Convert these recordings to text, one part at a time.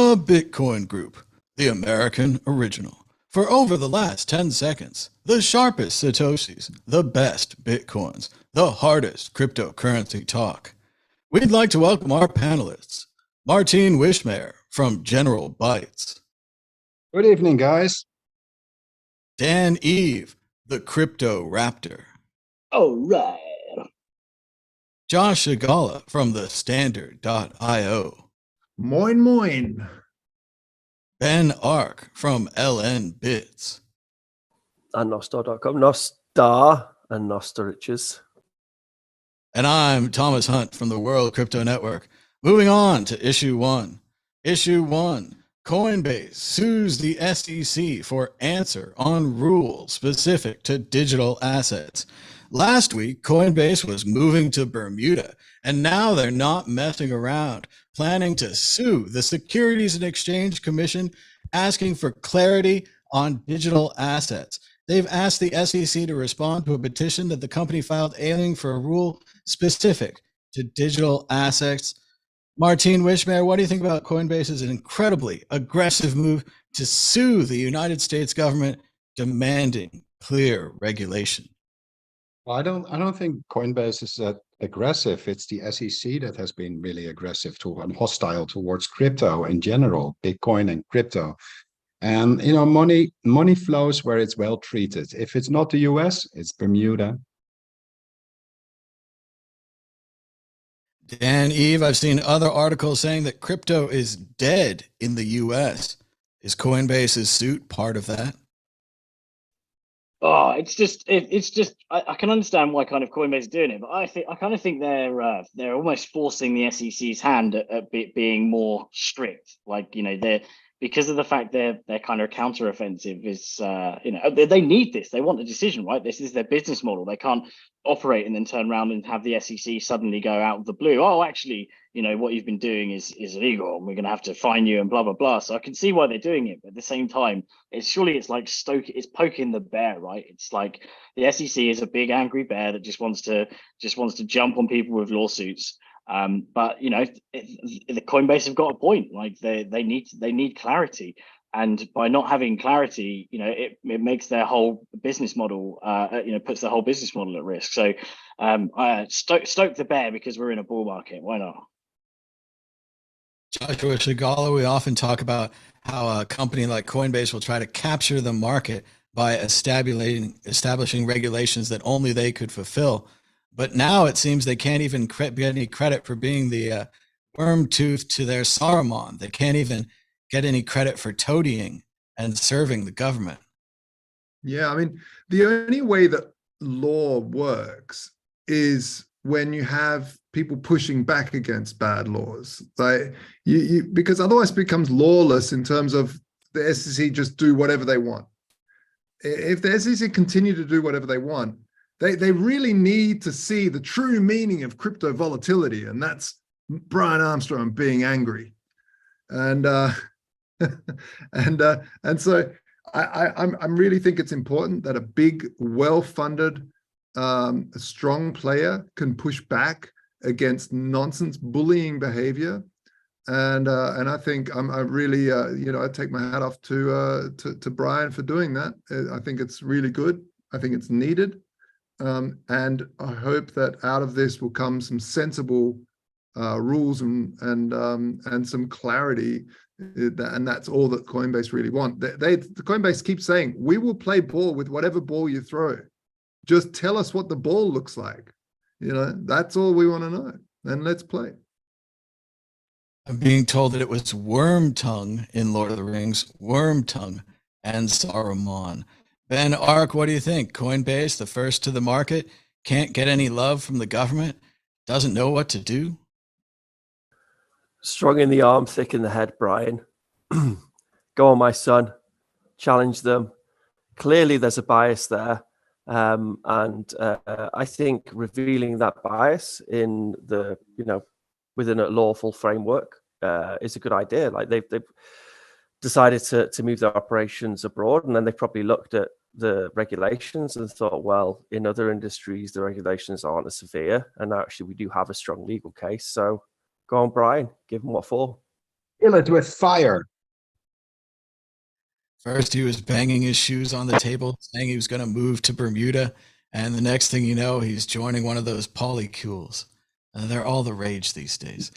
The Bitcoin Group, the American original. For over the last 10 seconds, the sharpest Satoshis, the best Bitcoins, the hardest cryptocurrency talk. We'd like to welcome our panelists, Martin Wishmayer from General Bytes. Good evening, guys. Dan Eve, the Crypto Raptor. All right. Josh Shigala from the Standard.io. Moin moin. Ben Ark from LN Bits. And Nostar.com. Nostar and Nostar Riches. And I'm Thomas Hunt from the World Crypto Network. Moving on to issue one. Issue one. Coinbase sues the SEC for answer on rule specific to digital assets. Last week, Coinbase was moving to Bermuda, and now they're not messing around, planning to sue the Securities and Exchange Commission, asking for clarity on digital assets. They've asked the SEC to respond to a petition that the company filed ailing for a rule specific to digital assets. Martin Wishmayer, what do you think about Coinbase's incredibly aggressive move to sue the United States government, demanding clear regulation? Well, I don't think Coinbase is that aggressive. It's the SEC that has been really aggressive and hostile towards crypto in general, Bitcoin and crypto. And you know, money flows where it's well treated. If it's not the US, it's Bermuda. Dan Eve, I've seen other articles saying that crypto is dead in the US. Is Coinbase's suit part of that? Oh, it's just I can understand why kind of Coinbase is doing it, but I kind of think they're almost forcing the SEC's hand at being more strict. Like, you know, they're, because of the fact they're kind of counteroffensive is, you know, they need this. They want a decision, right? This is their business model. They can't operate and then turn around and have the SEC suddenly go out of the blue. Oh, actually, you know, what you've been doing is illegal and we're going to have to fine you and blah, blah, blah. So I can see why they're doing it. But at the same time, it's like it's poking the bear, right? It's like the SEC is a big angry bear that just wants to jump on people with lawsuits. But you know, the Coinbase have got a point. Like they need clarity, and by not having clarity, you know, it makes their whole business model, you know, puts their whole business model at risk. So, stoke the bear because we're in a bull market. Why not? Joshua Shigala, we often talk about how a company like Coinbase will try to capture the market by establishing regulations that only they could fulfill. But now it seems they can't even get any credit for being the worm tooth to their Saruman. They can't even get any credit for toadying and serving the government. Yeah, I mean, the only way that law works is when you have people pushing back against bad laws. Like because otherwise it becomes lawless in terms of the SEC just do whatever they want. If the SEC continue to do whatever they want, they really need to see the true meaning of crypto volatility, and that's Brian Armstrong being angry, and and so I really think it's important that a big, well-funded, strong player can push back against nonsense bullying behavior, and I think I really you know, I take my hat off to Brian for doing that. I think it's really good. I think it's needed. And I hope that out of this will come some sensible rules and some clarity, and that's all that Coinbase really want. The Coinbase keeps saying, we will play ball with whatever ball you throw. Just tell us what the ball looks like. You know, that's all we want to know, and let's play. I'm being told that it was Wormtongue in Lord of the Rings, Wormtongue and Saruman. Ben Ark, what do you think? Coinbase, the first to the market, can't get any love from the government, doesn't know what to do? Strong in the arm, thick in the head, Brian. Go on, my son. Challenge them. Clearly, there's a bias there. And I think revealing that bias in the, you know, within a lawful framework is a good idea. Like they've decided to move their operations abroad, and then they probably looked at the regulations and thought, well, in other industries, the regulations aren't as severe. And actually, we do have a strong legal case. So go on, Brian, give them what for. Kill it with fire. First, he was banging his shoes on the table, saying he was going to move to Bermuda. And the next thing you know, he's joining one of those polycules. They're all the rage these days.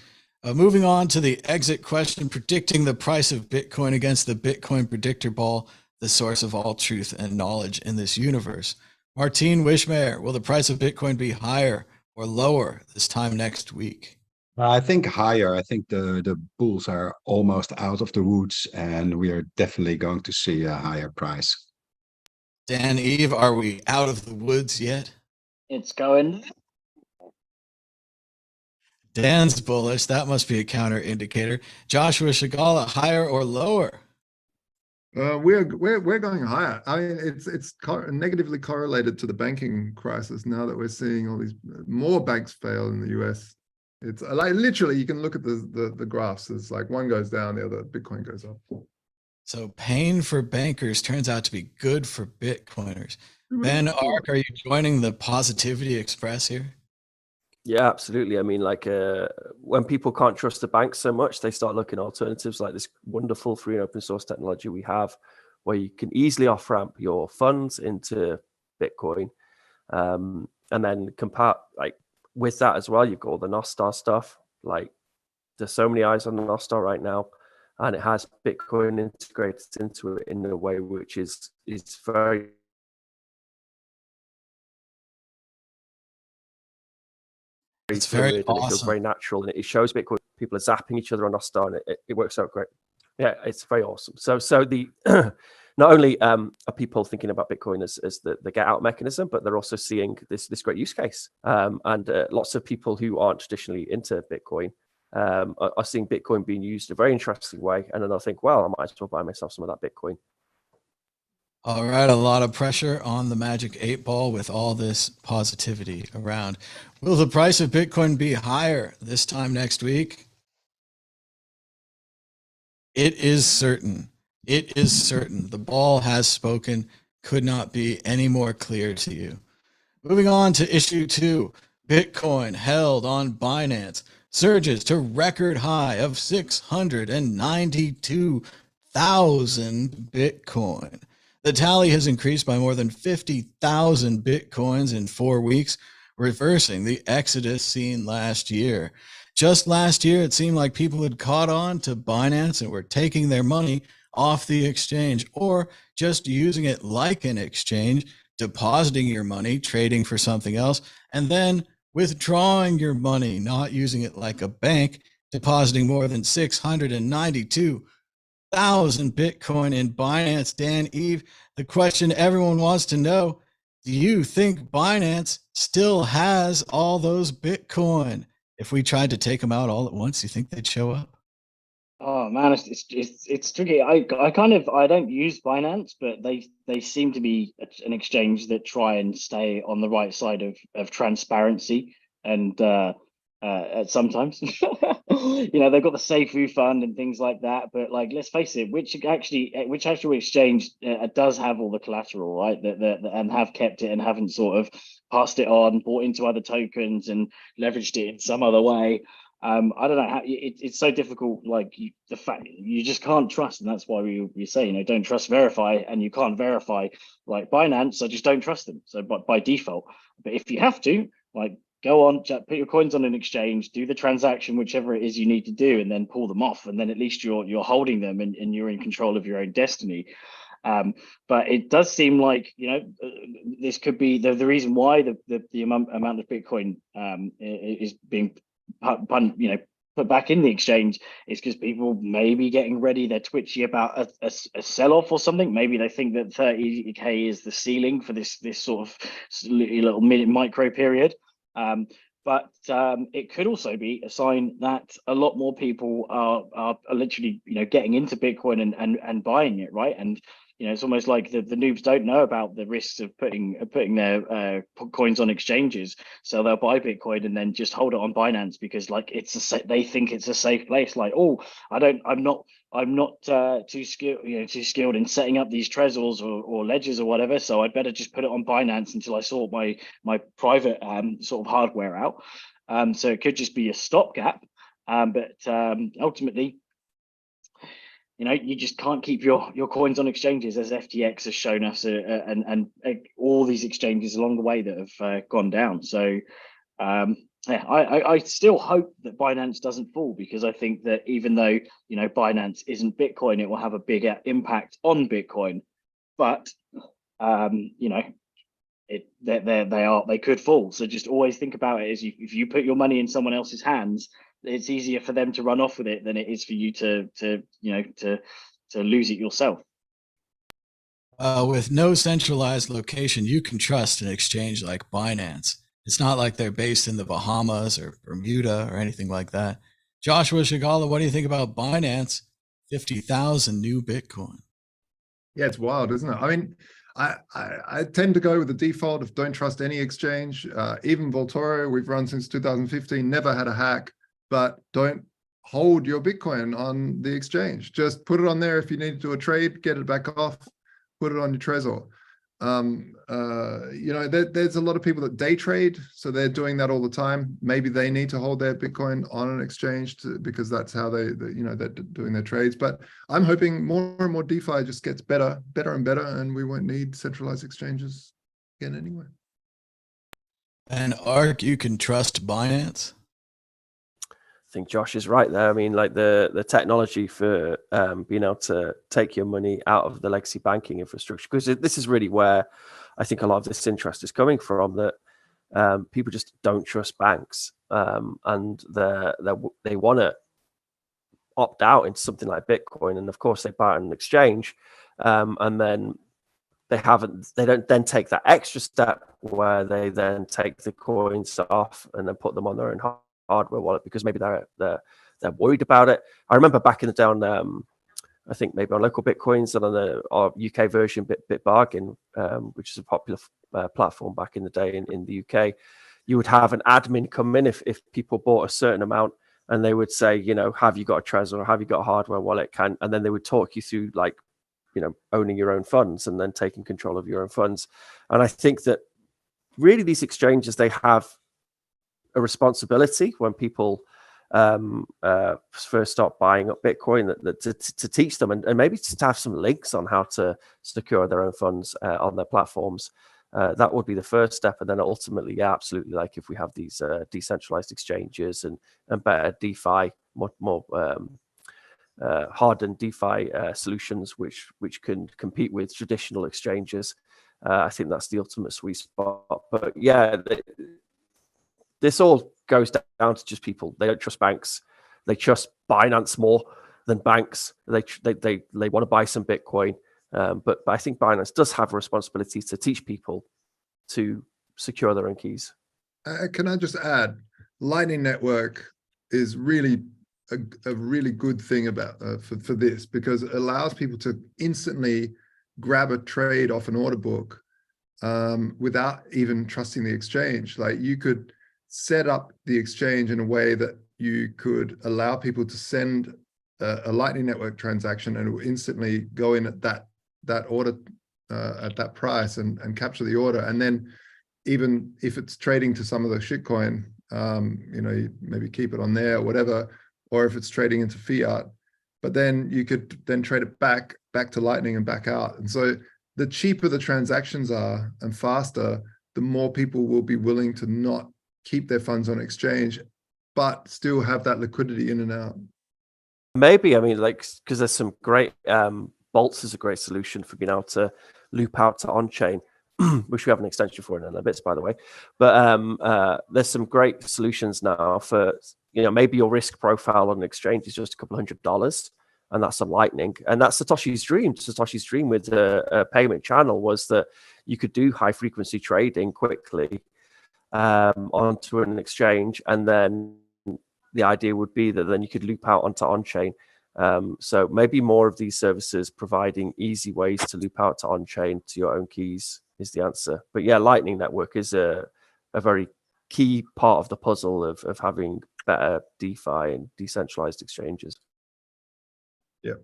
Moving on to the exit question, predicting the price of Bitcoin against the Bitcoin predictor ball, the source of all truth and knowledge in this universe. Martine Wishmayer, will the price of Bitcoin be higher or lower this time next week? I think higher. I think the bulls are almost out of the woods, and we are definitely going to see a higher price. Dan Eve, are we out of the woods yet? It's going. Dan's bullish. That must be a counter indicator. Joshua Shigala, higher or lower? We're going higher. I mean, it's negatively correlated to the banking crisis now that we're seeing all these more banks fail in the US. It's like literally you can look at the graphs. It's like one goes down, the other Bitcoin goes up. So pain for bankers turns out to be good for Bitcoiners. Ben Ark, are you joining the Positivity Express here? Yeah, absolutely. I mean, like when people can't trust the banks so much, they start looking at alternatives like this wonderful free and open source technology we have, where you can easily off-ramp your funds into Bitcoin. And then compare, like with that as well, you've got all the Nostar stuff. Like there's so many eyes on the Nostar right now, and it has Bitcoin integrated into it in a way which is very it's very fluid, and it feels very natural, and it shows Bitcoin. People are zapping each other on Nostar, and it works out great. Yeah, it's very awesome. So the not only are people thinking about Bitcoin as the get out mechanism, but they're also seeing this great use case. And lots of people who aren't traditionally into Bitcoin are seeing Bitcoin being used in a very interesting way, and then they'll think, well, I might as well buy myself some of that Bitcoin. All right, a lot of pressure on the Magic 8 Ball with all this positivity around. Will the price of Bitcoin be higher this time next week? It is certain. It is certain. The ball has spoken. Could not be any more clear to you. Moving on to issue 2. Bitcoin held on Binance surges to record high of 692,000 Bitcoin. The tally has increased by more than 50,000 Bitcoins in 4 weeks, reversing the exodus seen last year. Just last year, it seemed like people had caught on to Binance and were taking their money off the exchange, or just using it like an exchange, depositing your money, trading for something else, and then withdrawing your money, not using it like a bank, depositing more than 692,000 Bitcoin in Binance. Dan Eve, the question everyone wants to know, do you think Binance still has all those Bitcoin? If we tried to take them out all at once, you think they'd show up? Oh man, it's tricky. I don't use Binance, but they seem to be an exchange that try and stay on the right side of transparency, and sometimes they've got the safe fund and things like that. But like, let's face it, which actual exchange does have all the collateral, right? That and have kept it and haven't sort of passed it on, bought into other tokens and leveraged it in some other way. I don't know how it's so difficult. Like the fact you just can't trust, and that's why we say don't trust, verify, and you can't verify. Like Binance, I just don't trust them. So by default, but if you have to, like, go on, put your coins on an exchange, do the transaction, whichever it is you need to do, and then pull them off, and then at least you're holding them and you're in control of your own destiny. But it does seem like this could be the reason why the amount of Bitcoin is being put back in the exchange is because people may be getting ready. They're twitchy about a sell-off or something. Maybe they think that 30K is the ceiling for this sort of little micro period. But it could also be a sign that a lot more people are literally getting into Bitcoin and buying it, right? And it's almost like the noobs don't know about the risks of putting their coins on exchanges, so they'll buy Bitcoin and then just hold it on Binance because like they think it's a safe place. Like, oh, I'm not too skilled in setting up these Trezors or ledgers or whatever, so I'd better just put it on Binance until I sort my private sort of hardware out. So it could just be a stopgap, but ultimately, you just can't keep your coins on exchanges, as FTX has shown us, and all these exchanges along the way that have gone down. So yeah, I still hope that Binance doesn't fall, because I think that even though Binance isn't Bitcoin, it will have a bigger impact on Bitcoin. But they could fall. So just always think about it as if you put your money in someone else's hands, it's easier for them to run off with it than it is for you to lose it yourself. With no centralized location, you can trust an exchange like Binance. It's not like they're based in the Bahamas or Bermuda or anything like that. Joshua Shigala, what do you think about Binance? 50,000 new Bitcoin. Yeah, it's wild, isn't it? I mean, I tend to go with the default of don't trust any exchange. Even Voltoro, we've run since 2015, never had a hack, but don't hold your Bitcoin on the exchange. Just put it on there. If you need to do a trade, get it back off, put it on your Trezor. There's a lot of people that day trade, so they're doing that all the time. Maybe they need to hold their Bitcoin on an exchange because that's how they're doing their trades. But I'm hoping more and more DeFi just gets better and better, and we won't need centralized exchanges again anyway. And Ark, you can trust Binance? I think Josh is right there. I mean, like the technology for being able to take your money out of the legacy banking infrastructure, because this is really where I think a lot of this interest is coming from, that people just don't trust banks, and they want to opt out into something like Bitcoin, and of course they buy it on an exchange, and then they don't then take that extra step where they then take the coins off and then put them on their own hardware wallet, because maybe they're worried about it. I remember back in the day on I think maybe on Local Bitcoins and on our UK version, BitBargain, which is a popular platform back in the day in the UK, you would have an admin come in if people bought a certain amount, and they would say, have you got a Trezor, or have you got a hardware wallet? And then they would talk you through, like, owning your own funds and then taking control of your own funds. And I think that really these exchanges, they have a responsibility when people first start buying up Bitcoin, that to teach them and maybe to have some links on how to secure their own funds on their platforms. That would be the first step. And then ultimately, yeah, absolutely, like if we have these decentralized exchanges and better DeFi, more hardened DeFi solutions which can compete with traditional exchanges, I think that's the ultimate sweet spot. But yeah, this all goes down to just people. They don't trust banks. They trust Binance more than banks. They want to buy some Bitcoin. But I think Binance does have a responsibility to teach people to secure their own keys. Can I just add, Lightning Network is really a really good thing about for this, because it allows people to instantly grab a trade off an order book without even trusting the exchange. Like, you could set up the exchange in a way that you could allow people to send a Lightning Network transaction, and it will instantly go in at that order at that price and capture the order. And then even if it's trading to some of the shitcoin, maybe keep it on there or whatever, or if it's trading into fiat, but then you could then trade it back to Lightning and back out. And so the cheaper the transactions are and faster, the more people will be willing to not keep their funds on exchange, but still have that liquidity in and out. Maybe, I mean, like, because there's some great, Bolts is a great solution for being able to loop out to on-chain, which we have an extension for in a bit, by the way. But there's some great solutions now for, maybe your risk profile on an exchange is just a couple $100, and that's on Lightning. And that's Satoshi's dream. Satoshi's dream with a payment channel was that you could do high frequency trading quickly onto an exchange, and then the idea would be that then you could loop out onto on-chain. So maybe more of these services providing easy ways to loop out to on-chain to your own keys is the answer. But yeah, Lightning Network is a very key part of the puzzle of having better DeFi and decentralized exchanges. Yeah.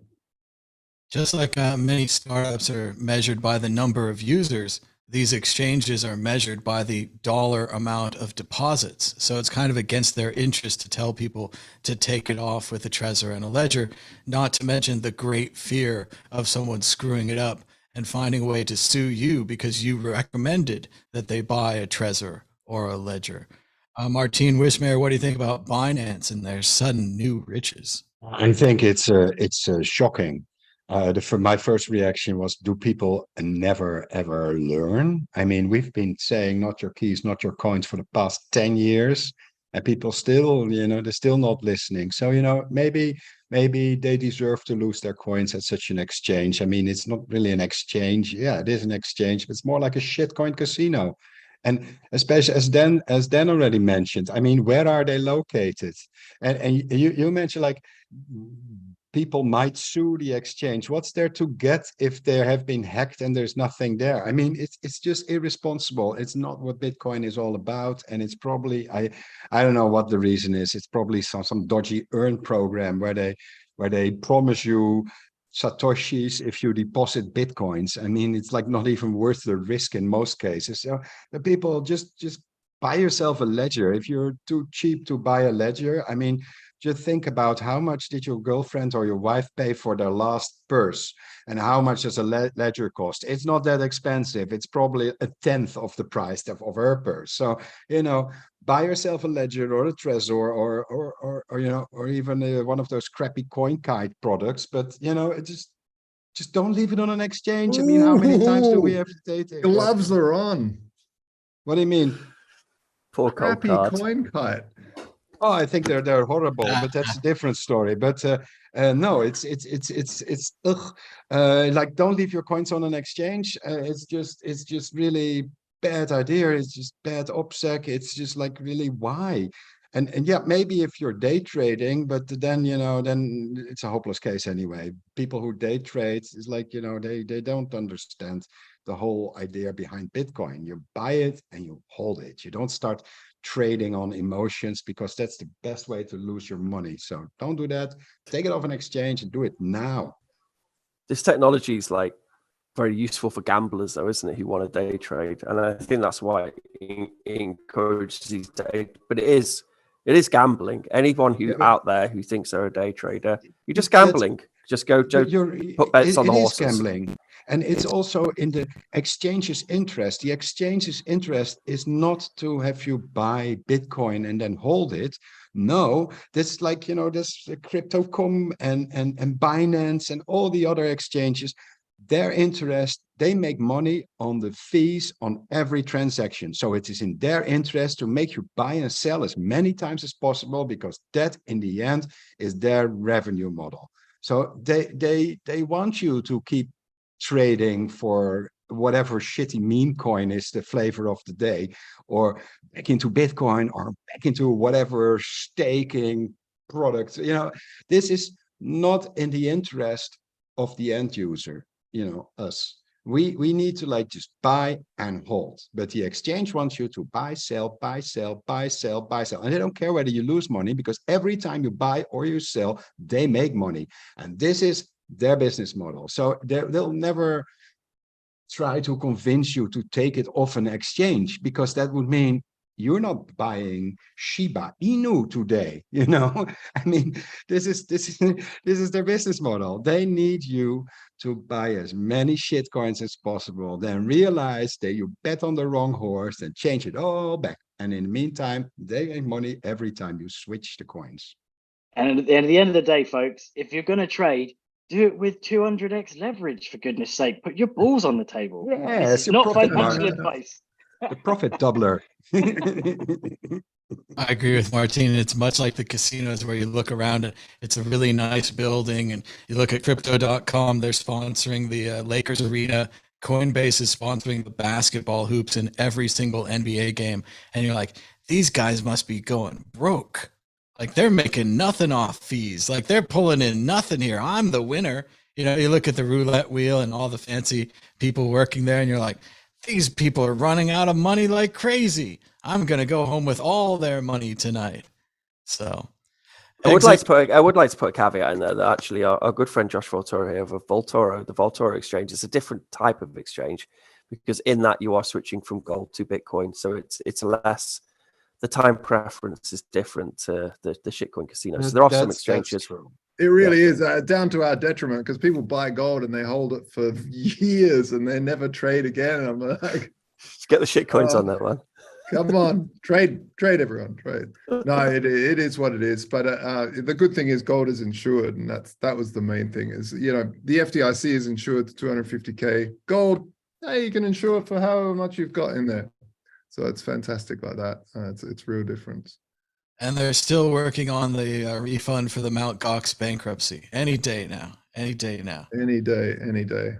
Just like many startups are measured by the number of users, these exchanges are measured by the dollar amount of deposits. So it's kind of against their interest to tell people to take it off with a Trezor and a Ledger, not to mention the great fear of someone screwing it up and finding a way to sue you because you recommended that they buy a Trezor or a Ledger. Martine Wishmayer, what do you think about Binance and their sudden new riches? I think it's shocking. My first reaction was, do people never ever learn? I mean, we've been saying not your keys, not your coins for the past 10 years, and people still, they're still not listening. So, maybe they deserve to lose their coins at such an exchange. I mean, it's not really an exchange. Yeah, it is an exchange, but it's more like a shitcoin casino. And especially as Dan already mentioned, I mean, where are they located? And you mentioned like people might sue the exchange. What's there to get if they have been hacked and there's nothing there? I mean, it's just irresponsible. It's not what Bitcoin is all about. And it's probably, I don't know what the reason is. It's probably some dodgy earn program where they promise you Satoshis if you deposit Bitcoins. I mean, it's like not even worth the risk in most cases. So the people just buy yourself a ledger. If you're too cheap to buy a ledger, I mean, just think about how much did your girlfriend or your wife pay for their last purse, and how much does a ledger cost? It's not that expensive. It's probably a tenth of the price of her purse. So, buy yourself a ledger or a Trezor or even one of those crappy CoinKite products. But it just don't leave it on an exchange. I mean, how many times do we have to take it? Gloves are on. What do you mean? Poor cold Crappy card. Coinkite. Oh, I think they're horrible, but that's a different story. But no, it's ugh. Like, don't leave your coins on an exchange. It's just really bad idea. It's just bad OPSEC. It's just like, really, why? And yeah, maybe if you're day trading, but then then it's a hopeless case anyway. People who day trade is like, they don't understand the whole idea behind Bitcoin. You buy it and you hold it. You don't start trading on emotions, because that's the best way to lose your money. So don't do that. Take it off an exchange and do it now. This technology is like very useful for gamblers, though, isn't it? Who want to day trade, and I think that's why it encourages these day. But it is gambling. Anyone who out there who thinks they're a day trader, you're just gambling. Just go put bets on the horses. It is gambling. And it's also in the exchange's interest. The exchange's interest is not to have you buy Bitcoin and then hold it. No, that's like, this Crypto.com and Binance and all the other exchanges. Their interest, they make money on the fees on every transaction. So it is in their interest to make you buy and sell as many times as possible, because that in the end is their revenue model. So they want you to keep trading for whatever shitty meme coin is the flavor of the day, or back into Bitcoin, or back into whatever staking product. This is not in the interest of the end user, us. We need to just buy and hold, but the exchange wants you to buy, sell, buy, sell, buy, sell, buy, sell. And they don't care whether you lose money, because every time you buy or you sell, they make money. And this is their business model. So they'll never try to convince you to take it off an exchange, because that would mean you're not buying Shiba Inu today. I mean, this is their business model. They need you to buy as many shit coins as possible, then realize that you bet on the wrong horse, and change it all back. And in the meantime, they make money every time you switch the coins. And at the end of the day, folks, if you're going to trade, do it with 200x leverage, for goodness sake. Put your balls on the table. Yes, This is not financial advice. The profit doubler. I agree with Martine. It's much like the casinos where you look around and it's a really nice building, and you look at crypto.com, they're sponsoring the Lakers arena. Coinbase is sponsoring the basketball hoops in every single NBA game. And you're like, these guys must be going broke. Like, they're making nothing off fees. Like, they're pulling in nothing here. I'm the winner. You look at the roulette wheel and all the fancy people working there, and you're like, these people are running out of money like crazy. I'm going to go home with all their money tonight. So I would like to put a caveat in there that actually our good friend Josh Voltoro here of Voltoro, the Voltoro exchange, is a different type of exchange, because in that you are switching from gold to Bitcoin. So it's less, the time preference is different to the shitcoin casinos. So there are some exchanges. It really is down to our detriment, because people buy gold and they hold it for years and they never trade again. I'm like, get the shitcoins on that one. Come on, trade, everyone, trade. No, it is what it is. But the good thing is gold is insured, and that was the main thing. Is, you know, the FDIC is insured to 250K. Gold, hey, you can insure for however much you've got in there. So it's fantastic like that. It's real difference. And they're still working on the refund for the Mt. Gox bankruptcy. Any day now. Any day now. Any day. Any day.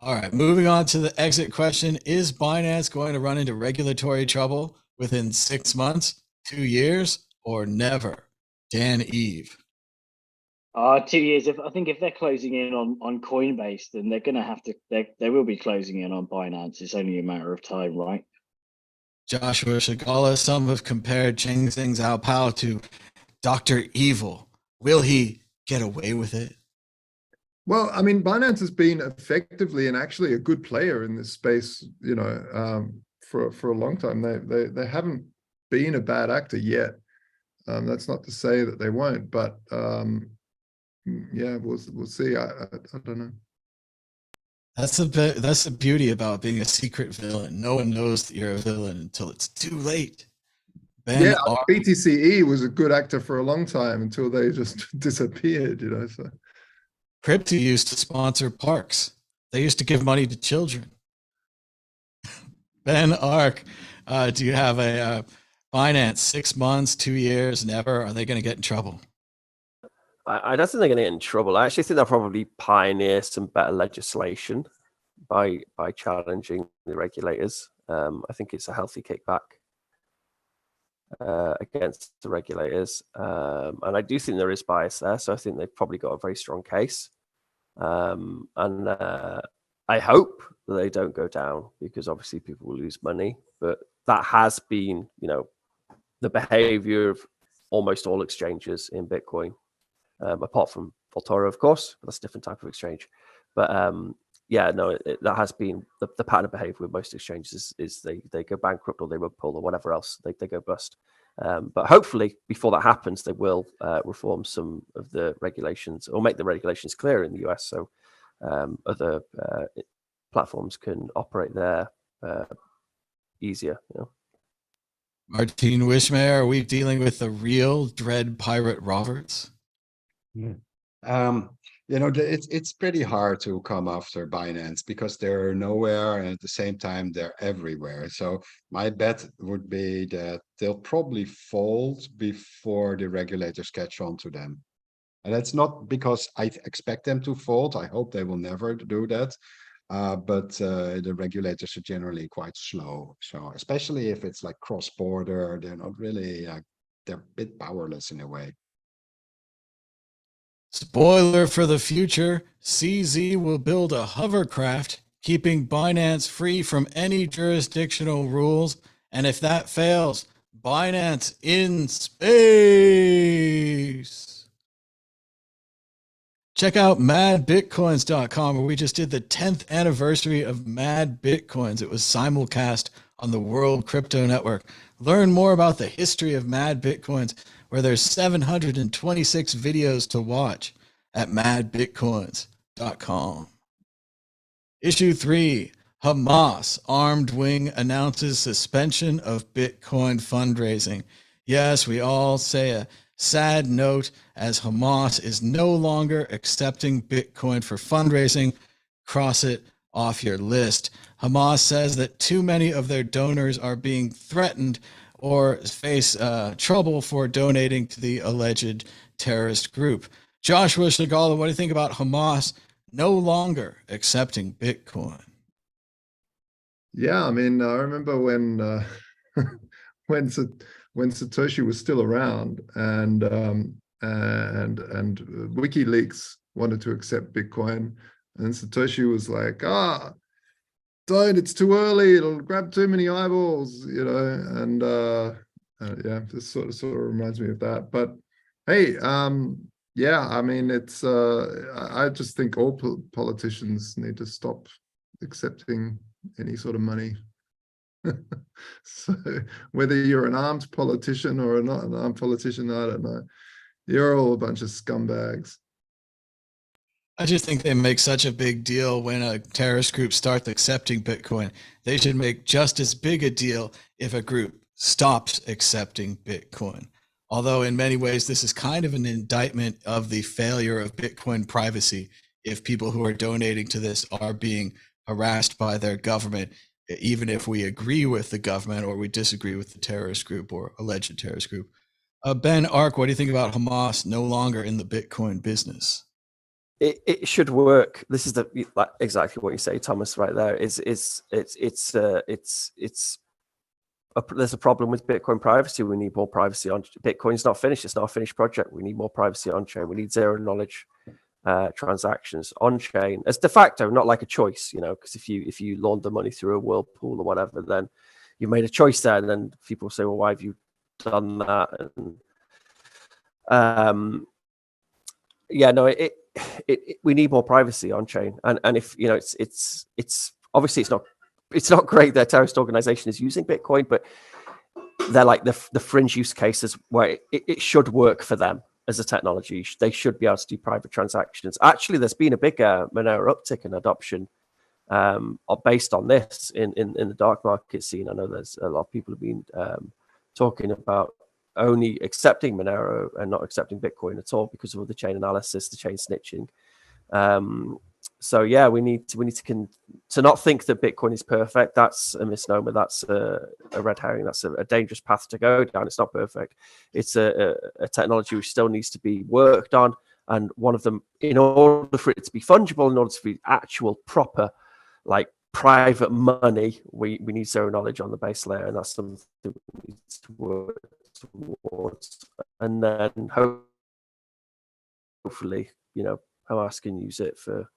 All right, moving on to the exit question. Is Binance going to run into regulatory trouble within 6 months, 2 years, or never? Dan Eve. 2 years. I think if they're closing in on Coinbase, then they're going to have to, they will be closing in on Binance. It's only a matter of time, right? Joshua Shigala, some have compared Cheng Xing Zhao Pao to Dr. Evil. Will he get away with it? Well, I mean, Binance has been effectively and actually a good player in this space, you know, for a long time. They haven't been a bad actor yet. That's not to say that they won't, but yeah, we'll see. I don't know. That's the beauty about being a secret villain. No one knows that you're a villain until it's too late. Yeah, BTCE was a good actor for a long time until they just disappeared, you know. So Crypto used to sponsor parks. They used to give money to children. Ben Ark, do you have a Binance 6 months, 2 years, never? Are they going to get in trouble? I don't think they're going to get in trouble. I actually think they'll probably pioneer some better legislation by challenging the regulators. I think it's a healthy kickback against the regulators. And I do think there is bias there. So I think they've probably got a very strong case. And I hope that they don't go down, because obviously people will lose money. But that has been, you know, the behavior of almost all exchanges in Bitcoin. Apart from Voltoro, of course, but that's a different type of exchange. But yeah, no, that has been the pattern of behavior with most exchanges is they go bankrupt or they rug pull or whatever else, they go bust. But hopefully before that happens, they will reform some of the regulations or make the regulations clear in the US, so other platforms can operate there easier. You know? Martine Wishmayer, are we dealing with the real Dread Pirate Roberts? Yeah. You know, it's pretty hard to come after Binance because they're nowhere, and at the same time they're everywhere. So my bet would be that they'll probably fold before the regulators catch on to them. And that's not because I expect them to fold. I hope they will never do that. But the regulators are generally quite slow. So especially if it's like cross-border, they're not really, they're a bit powerless in a way. Spoiler for the future, CZ will build a hovercraft, keeping Binance free from any jurisdictional rules. And if that fails, Binance in space. Check out madbitcoins.com, where we just did the 10th anniversary of Mad Bitcoins. It was simulcast on the World Crypto Network. Learn more about the history of Mad Bitcoins, where there's 726 videos to watch at madbitcoins.com. Issue 3, Hamas armed wing announces suspension of Bitcoin fundraising. Yes, we all say a sad note as Hamas is no longer accepting Bitcoin for fundraising. Cross it off your list. Hamas says that too many of their donors are being threatened or face trouble for donating to the alleged terrorist group. Joshua Shigala, what do you think about Hamas no longer accepting Bitcoin? Yeah, I mean, I remember when when Satoshi was still around, and WikiLeaks wanted to accept Bitcoin, and Satoshi was like, don't, it's too early, it'll grab too many eyeballs, you know. And yeah, this sort of reminds me of that. But hey, yeah, I mean, it's I just think all politicians need to stop accepting any sort of money. So whether you're an armed politician or not an armed politician, I don't know. You're all a bunch of scumbags. I just think they make such a big deal when a terrorist group starts accepting Bitcoin. They should make just as big a deal if a group stops accepting Bitcoin. Although in many ways, this is kind of an indictment of the failure of Bitcoin privacy. If people who are donating to this are being harassed by their government, even if we agree with the government or we disagree with the terrorist group or alleged terrorist group. Ben Ark, what do you think about Hamas no longer in the Bitcoin business? It should work. This is exactly what you say, Thomas, right there. There's a problem with Bitcoin privacy. We need more privacy on Bitcoin's not finished. It's not a finished project. We need more privacy on chain. We need zero knowledge transactions on chain as de facto, not like a choice, because if you launder money through a whirlpool or whatever, then you made a choice there. And then people say, well, why have you done that? And we need more privacy on chain, and if it's obviously it's not great that a terrorist organization is using Bitcoin, but they're like the fringe use cases where it should work for them as a technology. They should be able to do private transactions. Actually, there's been a bigger Monero uptick in adoption based on this in the dark market scene. I know there's a lot of people have been talking about only accepting Monero and not accepting Bitcoin at all because of the chain analysis, the chain snitching. So yeah, we need to not think that Bitcoin is perfect. That's a misnomer. That's a red herring. That's a dangerous path to go down. It's not perfect. It's a technology which still needs to be worked on. And one of them, in order for it to be fungible, in order to be actual proper, like private money, we need zero knowledge on the base layer, and that's something we need to work towards. And then hopefully, Hamas can use it for.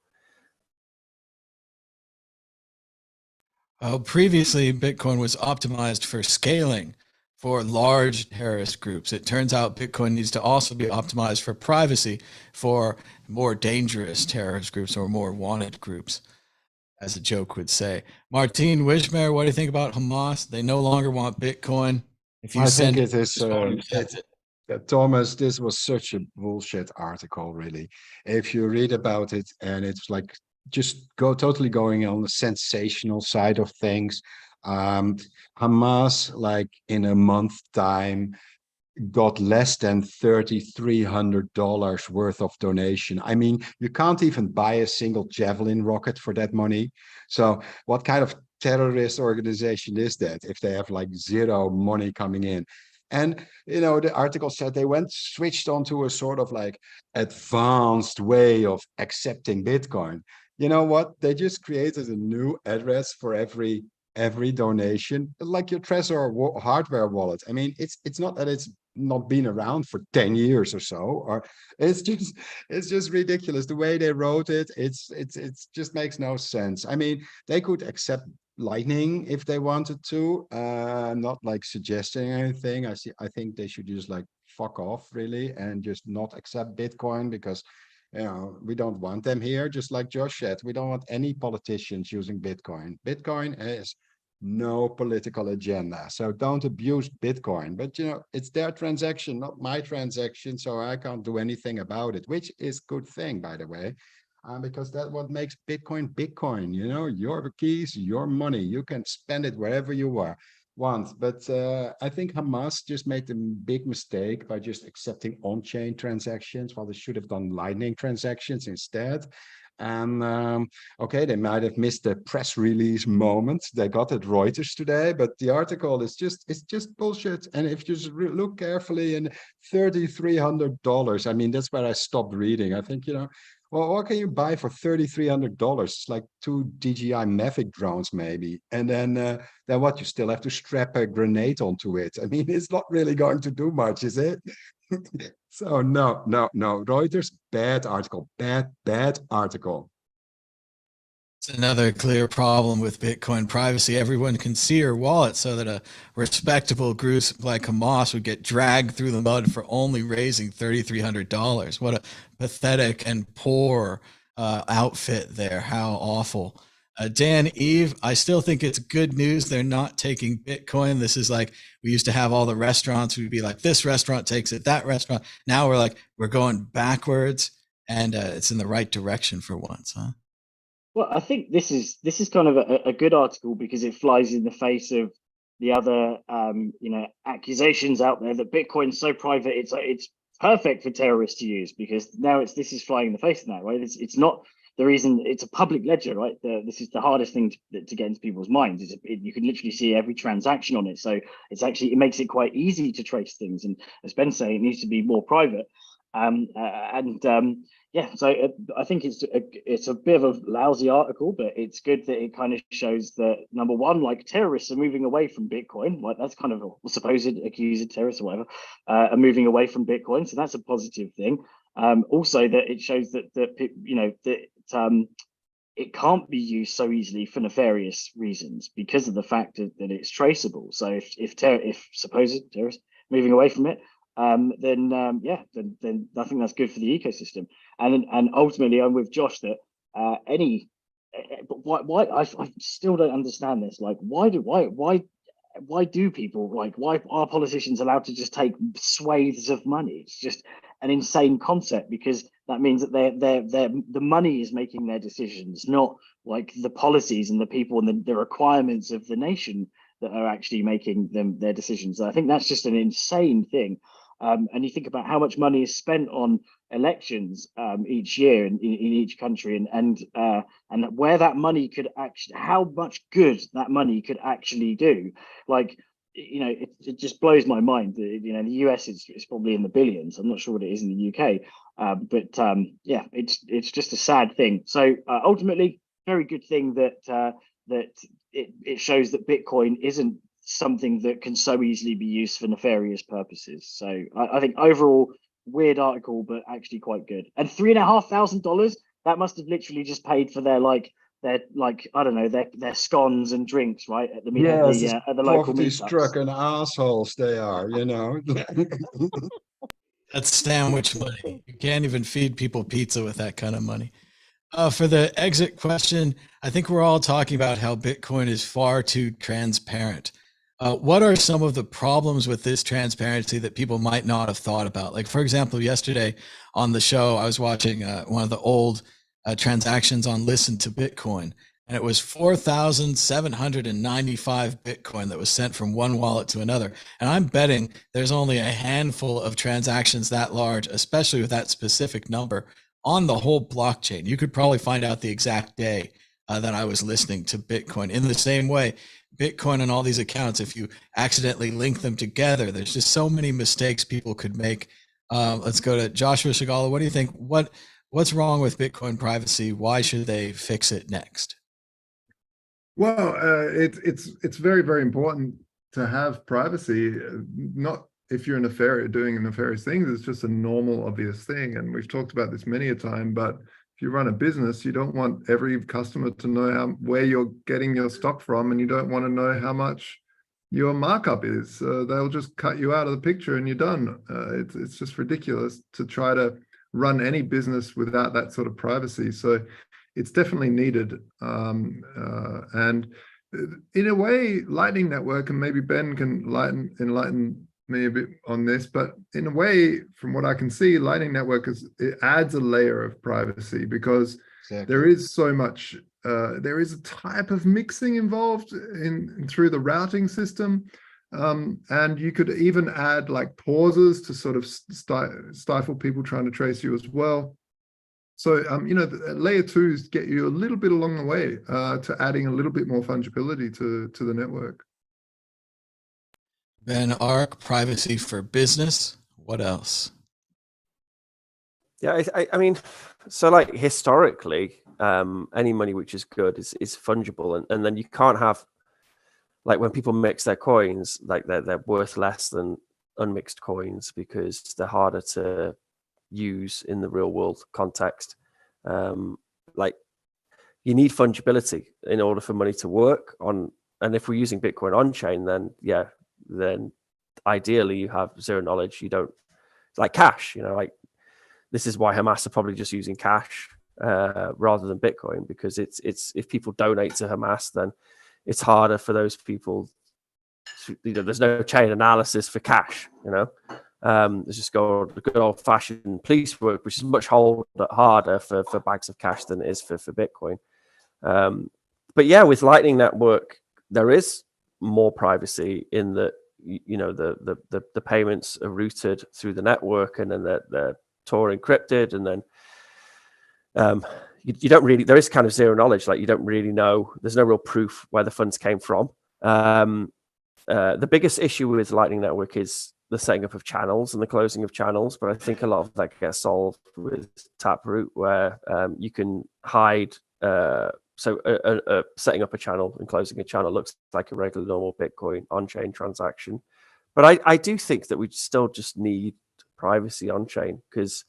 Previously, Bitcoin was optimized for scaling for large terrorist groups. It turns out Bitcoin needs to also be optimized for privacy for more dangerous terrorist groups or more wanted groups, as a joke would say. Martin Wishmer, what do you think about Hamas? They no longer want Bitcoin. If you I send think it is. Thomas, this was such a bullshit article, really. If you read about it, and it's like just totally going on the sensational side of things. Hamas, like in a month time, got less than $3,300 worth of donation. I mean, you can't even buy a single Javelin rocket for that money. So what kind of terrorist organization is that if they have like zero money coming in? And, the article said they switched onto a sort of like advanced way of accepting Bitcoin. You know what? They just created a new address for every donation, like your Trezor hardware wallet. I mean, it's not that it's not been around for 10 years or so, or it's just ridiculous the way they wrote it. It's just makes no sense. I mean, they could accept Lightning if they wanted to. I'm not like suggesting anything. I think they should just like fuck off, really, and just not accept Bitcoin, because we don't want them here. Just like Josh said, we don't want any politicians using Bitcoin. Bitcoin has no political agenda, so don't abuse Bitcoin. But it's their transaction, not my transaction, so I can't do anything about it, which is a good thing, by the way, because that's what makes Bitcoin. Your keys, your money, you can spend it wherever you want. But I think Hamas just made a big mistake by just accepting on-chain transactions, while they should have done Lightning transactions instead. And okay, they might have missed the press release moment they got at Reuters today, but the article is just bullshit. And if you just look carefully, in $3,300, I mean, that's where I stopped reading. I think, well, what can you buy for $3,300? It's like 2 DJI Mavic drones, maybe. And then what? You still have to strap a grenade onto it. I mean, it's not really going to do much, is it? So no. Reuters, bad article, bad article. It's another clear problem with Bitcoin privacy. Everyone can see your wallet, so that a respectable group like Hamas would get dragged through the mud for only raising $3,300. What a pathetic and poor outfit there. How awful. Dan, Eve, I still think it's good news they're not taking Bitcoin. This is like, we used to have all the restaurants. We'd be like, this restaurant takes it, that restaurant. Now we're like, we're going backwards, and it's in the right direction for once, huh? Well, I think this is kind of a good article because it flies in the face of the other accusations out there that Bitcoin's so private it's perfect for terrorists to use, because now this is flying in the face of that, right? It's not the reason. It's a public ledger, right? This is the hardest thing to get into people's minds. You can literally see every transaction on it, so it makes it quite easy to trace things. And as Ben's saying, it needs to be more private. Yeah, so I think it's a bit of a lousy article, but it's good that it kind of shows that, number one, like, terrorists are moving away from Bitcoin. Like, that's kind of a supposed accused terrorists or whatever are moving away from Bitcoin, so that's a positive thing. Also, that it shows that it can't be used so easily for nefarious reasons because of the fact that it's traceable. So if supposed terrorists moving away from it, then I think that's good for the ecosystem. And ultimately, I'm with Josh that but why I still don't understand this. Like, why do people, like, why are politicians allowed to just take swathes of money? It's just an insane concept, because that means that the money is making their decisions, not like the policies and the people and the requirements of the nation that are actually making their decisions. I think that's just an insane thing. And you think about how much money is spent on elections each year in each country, and where that money could actually, how much good that money could actually do. Like, it just blows my mind. In the US, it's probably in the billions. I'm not sure what it is in the UK, but it's just a sad thing. So ultimately, very good thing that it shows that Bitcoin isn't something that can so easily be used for nefarious purposes. So I think overall, weird article, but actually quite good. And $3,500, that must have literally just paid for their scones and drinks, right, at the at the local meetups. Struck and assholes they are, That's sandwich money. You can't even feed people pizza with that kind of money. For the exit question, I think we're all talking about how Bitcoin is far too transparent. What are some of the problems with this transparency that people might not have thought about? Like, for example, yesterday on the show, I was watching one of the old transactions on Listen to Bitcoin, and it was 4,795 Bitcoin that was sent from one wallet to another. And I'm betting there's only a handful of transactions that large, especially with that specific number, on the whole blockchain. You could probably find out the exact day that I was listening to Bitcoin. In the same way, Bitcoin and all these accounts, if you accidentally link them together, there's just so many mistakes people could make. Let's go to Joshua Shigala. What do you think? What's wrong with Bitcoin privacy? Why should they fix it next? Well, it's very, very important to have privacy. Not if you're doing nefarious things, it's just a normal, obvious thing. And we've talked about this many a time, but if you run a business, you don't want every customer to know where you're getting your stock from, and you don't want to know how much your markup is. They'll just cut you out of the picture and you're done. It's just ridiculous to try to run any business without that sort of privacy. So it's definitely needed. And in a way, Lightning Network, and maybe Ben can enlighten me a bit on this, but in a way, from what I can see, Lightning Network it adds a layer of privacy, because there is so much, there is a type of mixing involved through the routing system. And you could even add like pauses to sort of stifle people trying to trace you as well. So, layer 2s get you a little bit along the way to adding a little bit more fungibility to the network. Ben, ARC, privacy for business. What else? Yeah, I mean, so like historically, any money which is good is fungible, and then you can't have, like, when people mix their coins, like they're worth less than unmixed coins because they're harder to use in the real world context. Like, you need fungibility in order for money to work on. And if we're using Bitcoin on chain, then ideally you have zero knowledge. You don't, like cash, like, this is why Hamas are probably just using cash rather than Bitcoin, because it's if people donate to Hamas, then it's harder for those people. There's no chain analysis for cash. Let's just go the good old fashioned police work, which is much harder for bags of cash than it is for Bitcoin. But yeah, with Lightning Network, there is more privacy in that the payments are routed through the network, and then they're Tor encrypted, and then you don't really, there is kind of zero knowledge. Like, you don't really know, there's no real proof where the funds came from. The biggest issue with Lightning Network is the setting up of channels and the closing of channels, but I think a lot of that gets solved with Taproot, where you can hide. Setting up a channel and closing a channel looks like a regular normal Bitcoin on-chain transaction. But I do think that we still just need privacy on-chain, because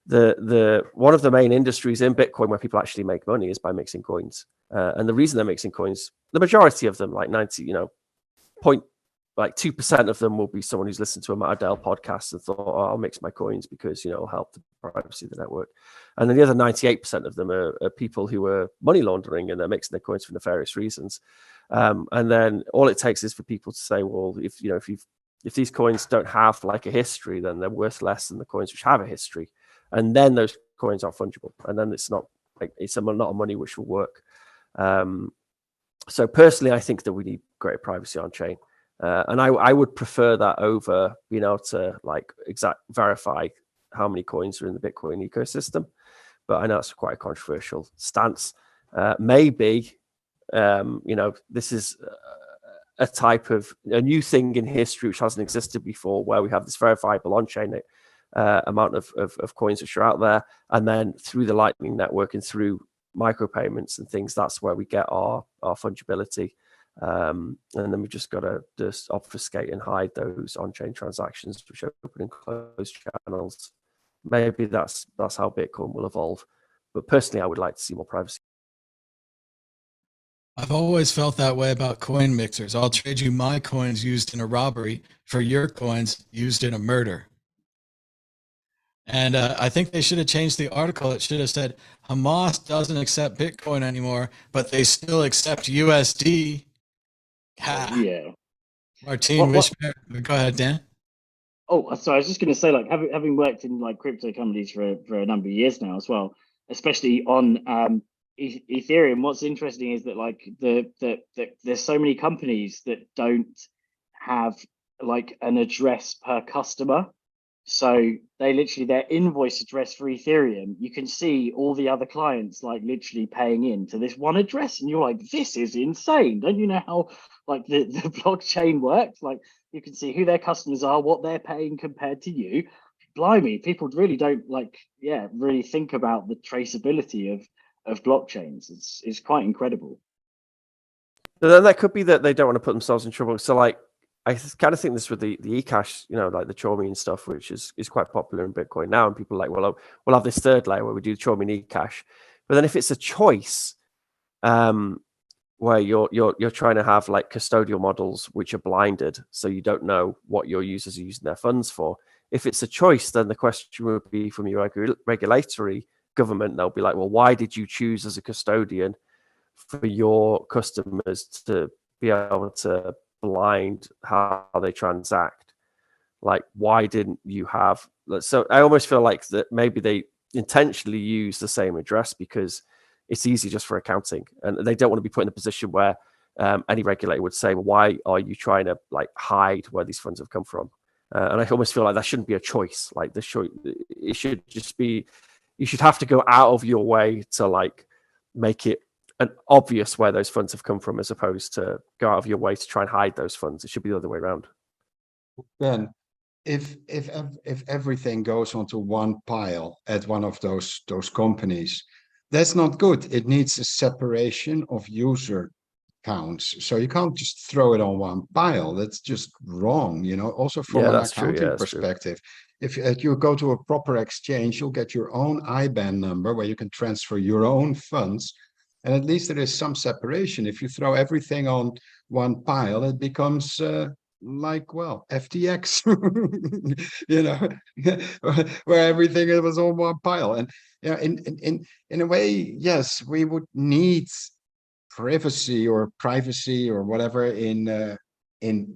the one of the main industries in Bitcoin where people actually make money is by mixing coins. And the reason they're mixing coins, the majority of them, like 2% of them will be someone who's listened to a Matt Adele podcast and thought, oh, I'll mix my coins because, it'll help the privacy of the network. And then the other 98% of them are people who are money laundering, and they're mixing their coins for nefarious reasons. And then all it takes is for people to say, well, if these coins don't have like a history, then they're worth less than the coins which have a history. And then those coins are fungible. And then it's not a money which will work. So personally, I think that we need greater privacy on chain. And I would prefer that over being able to verify how many coins are in the Bitcoin ecosystem. But I know it's quite a controversial stance. Maybe, this is a new thing in history which hasn't existed before, where we have this verifiable on-chain amount of coins which are out there. And then through the Lightning Network and through micropayments and things, that's where we get our fungibility. And then we just got to just obfuscate and hide those on-chain transactions which open and close channels. Maybe that's how Bitcoin will evolve. But personally, I would like to see more privacy. I've always felt that way about coin mixers. I'll trade you my coins used in a robbery for your coins used in a murder. And I think they should have changed the article. It should have said, Hamas doesn't accept Bitcoin anymore, but they still accept USD. Yeah. Martin, go ahead, Dan. Oh, sorry. I was just going to say, having worked in crypto companies for a number of years now as well, especially on Ethereum. What's interesting is that there's so many companies that don't have an address per customer. So they literally, their invoice address for Ethereum, you can see all the other clients literally paying into this one address, and you're like, this is insane. Don't you know how the blockchain works? You can see who their customers are, what they're paying compared to you. Blimey, people really don't really think about the traceability of blockchains. It's quite incredible. But then that could be that they don't want to put themselves in trouble. So I kind of think this with the eCash, the Chormy and stuff, which is quite popular in Bitcoin now. And people are like, well, we'll have this third layer where we do Chormy and eCash. But then if it's a choice, where you're trying to have custodial models which are blinded, so you don't know what your users are using their funds for. If it's a choice, then the question would be from your regulatory government. They'll be like, well, why did you choose as a custodian for your customers to be able to blind how they transact? Why didn't you have? So I almost feel like that maybe they intentionally use the same address because it's easy just for accounting, and they don't want to be put in a position where any regulator would say, well, why are you trying to hide where these funds have come from? And I almost feel like that shouldn't be a choice. It should just be, you should have to go out of your way to make it an obvious where those funds have come from, as opposed to go out of your way to try and hide those funds. It should be the other way around. Ben, if everything goes onto one pile at one of those companies, that's not good. It needs a separation of user counts. So you can't just throw it on one pile. That's just wrong, also from an accounting perspective. If you go to a proper exchange, you'll get your own IBAN number where you can transfer your own funds. And at least there is some separation. If you throw everything on one pile, it becomes like, well, FTX, you know, where everything was on one pile. And in a way, yes, we would need privacy or whatever in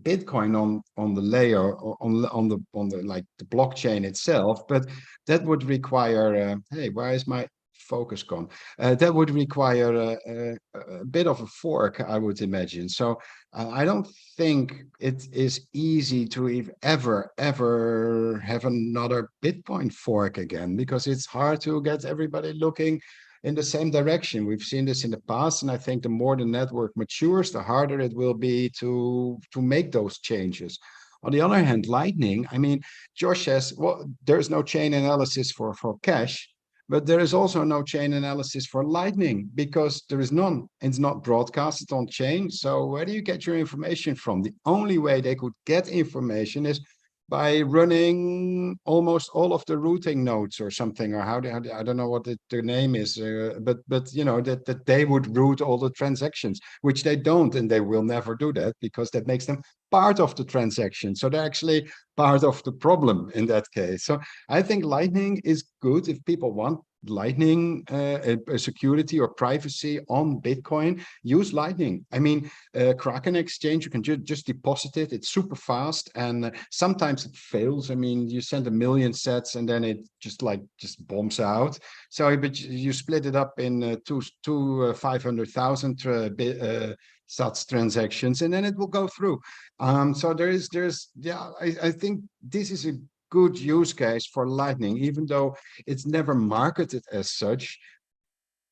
Bitcoin on the layer on the like the blockchain itself, but that would require hey, where is my focus gone? That would require a bit of a fork, I would imagine. So I don't think it is easy to ever have another Bitcoin fork again, because it's hard to get everybody looking in the same direction. We've seen this in the past, and I think the more the network matures, the harder it will be to make those changes. On the other hand, Lightning, I mean, Josh says, well, there's no chain analysis for cash, but there is also no chain analysis for Lightning, because there is none. It's not broadcasted on chain. So where do you get your information from? The only way they could get information is by running almost all of the routing nodes or something, or how I don't know what the name is, but you know, that they would route all the transactions, which they don't, and they will never do that, because that makes them part of the transaction. So they're actually part of the problem in that case. So I think Lightning is good if people want Lightning security or privacy on Bitcoin. Use Lightning. I mean, Kraken exchange, you can just deposit it. It's super fast, and sometimes it fails. I mean, you send 1 million sets and then it just bombs out. So but you split it up in two 500,000 sats transactions, and then it will go through. So there's yeah, I think this is a good use case for Lightning, even though it's never marketed as such.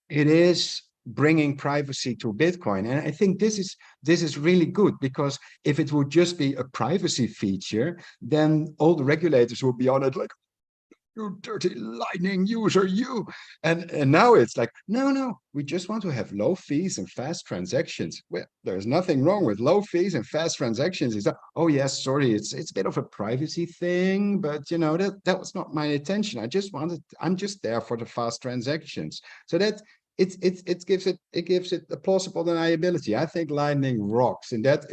It is bringing privacy to Bitcoin, and I think this is really good, because if it would just be a privacy feature, then all the regulators would be on it like, you dirty Lightning user, you. And now it's like, no, we just want to have low fees and fast transactions. Well, there's nothing wrong with low fees and fast transactions. It's like, oh yes, sorry, it's a bit of a privacy thing, but you know, that was not my intention. I'm just there for the fast transactions. So that it gives it a plausible deniability. I think Lightning rocks in that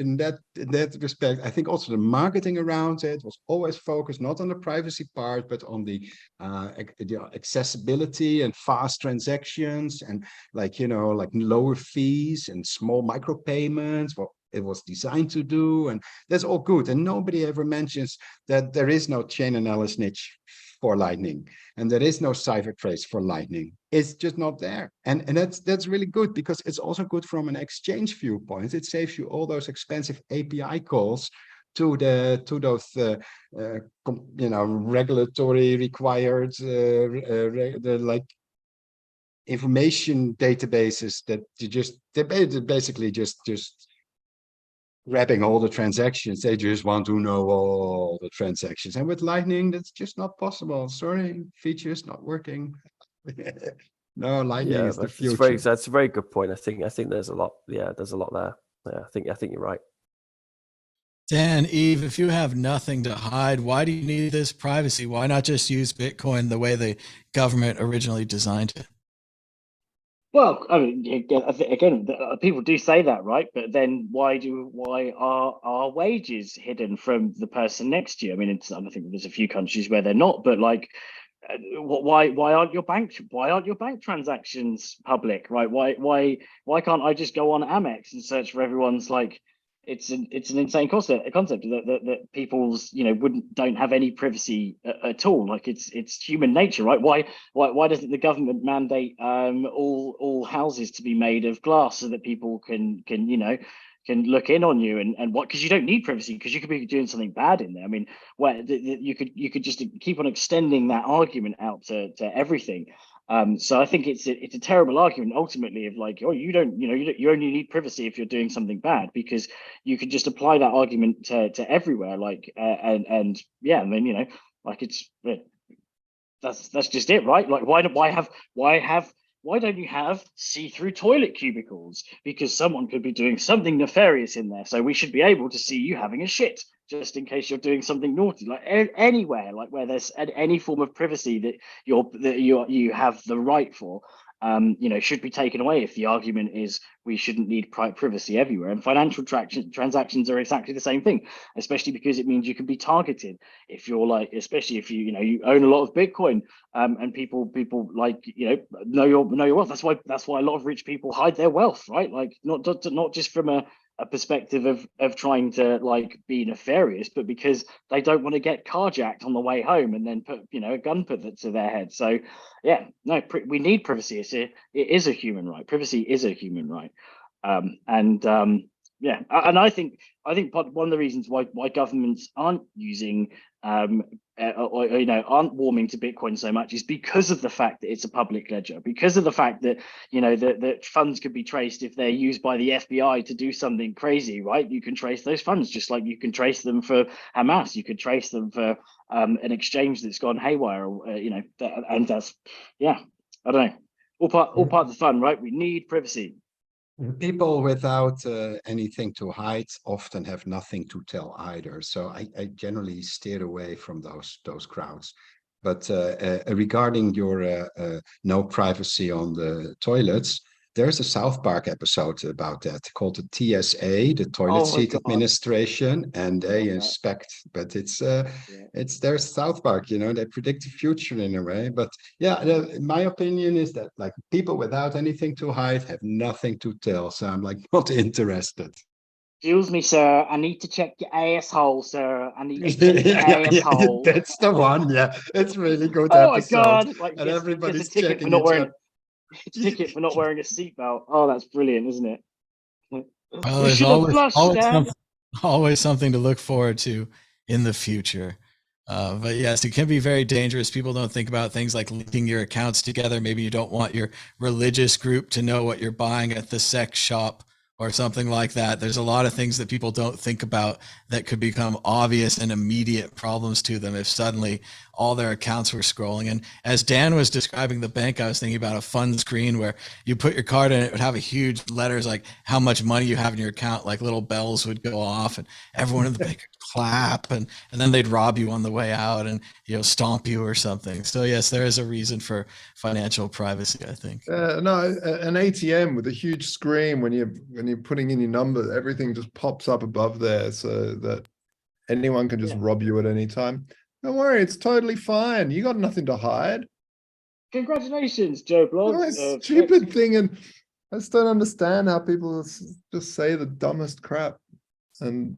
respect. I think also the marketing around it was always focused not on the privacy part, but on the accessibility and fast transactions, and like, you know, like lower fees and small micropayments. Well, it was designed to do, and that's all good. And nobody ever mentions that there is no chain analysis niche for Lightning, and there is no CipherTrace for Lightning. It's just not there, and that's really good, because it's also good from an exchange viewpoint. It saves you all those expensive API calls to those you know, regulatory required the like information databases that they're basically just grabbing all the transactions. They just want to know all the transactions, and with Lightning that's just not possible. Sorry, features not working. No, Lightning is the future. That's a very good point. I think there's a lot. Yeah, there's a lot there. Yeah, I think you're right. Dan, Eve, if you have nothing to hide, why do you need this privacy? Why not just use Bitcoin the way the government originally designed it? Well, I mean, again, people do say that, right? But then why are our wages hidden from the person next to you? I mean, I think there's a few countries where they're not, but like, why aren't your bank transactions public, right? Why can't I just go on Amex and search for everyone's, like, it's an insane concept that people's, you know, don't have any privacy at all. Like, it's human nature, right? Why doesn't the government mandate all houses to be made of glass so that people can you know, can look in on you and what, because you don't need privacy, because you could be doing something bad in there. I mean, where you could just keep on extending that argument out to everything. So I think it's a terrible argument ultimately of like, oh, you only need privacy if you're doing something bad, because you could just apply that argument to everywhere, like and yeah, I mean, you know, like that's just it, right? Like, why don't you have see-through toilet cubicles? Because someone could be doing something nefarious in there, so we should be able to see you having a shit, just in case you're doing something naughty. Like anywhere, like where there's any form of privacy that you have the right for, should be taken away if the argument is we shouldn't need privacy everywhere. And financial transactions are exactly the same thing, especially because it means you can be targeted if you're like, especially if you own a lot of Bitcoin, and people like know your wealth. That's why a lot of rich people hide their wealth, right? Like not just from a perspective of trying to like be nefarious, but because they don't want to get carjacked on the way home and then put a gun put to their head. So yeah, no, we need privacy. It is a human right. Privacy is a human right. Yeah, and I think one of the reasons why governments aren't using aren't warming to Bitcoin so much is because of the fact that it's a public ledger, because of the fact that that funds could be traced if they're used by the FBI to do something crazy, right? You can trace those funds just like you can trace them for Hamas. You could trace them for an exchange that's gone haywire, and that's I don't know, all part of the fun, right? We need privacy. People without anything to hide often have nothing to tell either. So I generally steer away from those crowds. But regarding your no privacy on the toilets, there's a South Park episode about that called the TSA, the Toilet Seat Administration, and they inspect. But it's their South Park, they predict the future in a way. But yeah, my opinion is that like people without anything to hide have nothing to tell. So I'm like not interested. Excuse me, sir. I need to check your asshole, sir. I need to check your asshole. That's the one. Yeah, it's really good. Oh episode. My god! Like, and everybody's a ticket checking for not wearing. Ticket for not wearing a seatbelt. Oh, that's brilliant, isn't it? Well, there's always something to look forward to in the future. But yes, it can be very dangerous. People don't think about things like linking your accounts together. Maybe you don't want your religious group to know what you're buying at the sex shop or something like that. There's a lot of things that people don't think about that could become obvious and immediate problems to them if suddenly all their accounts were scrolling. And as Dan was describing the bank, I was thinking about a fun screen where you put your card in, it would have a huge letters like how much money you have in your account, like little bells would go off and everyone in the bank would clap and then they'd rob you on the way out and stomp you or something. So yes, there is a reason for financial privacy, I think. No, an ATM with a huge screen when you're putting in your number, everything just pops up above there so that anyone can just rob you at any time. Don't worry, it's totally fine. You got nothing to hide. Congratulations, Joe Bloggs. No, stupid thing, and I just don't understand how people just say the dumbest crap. And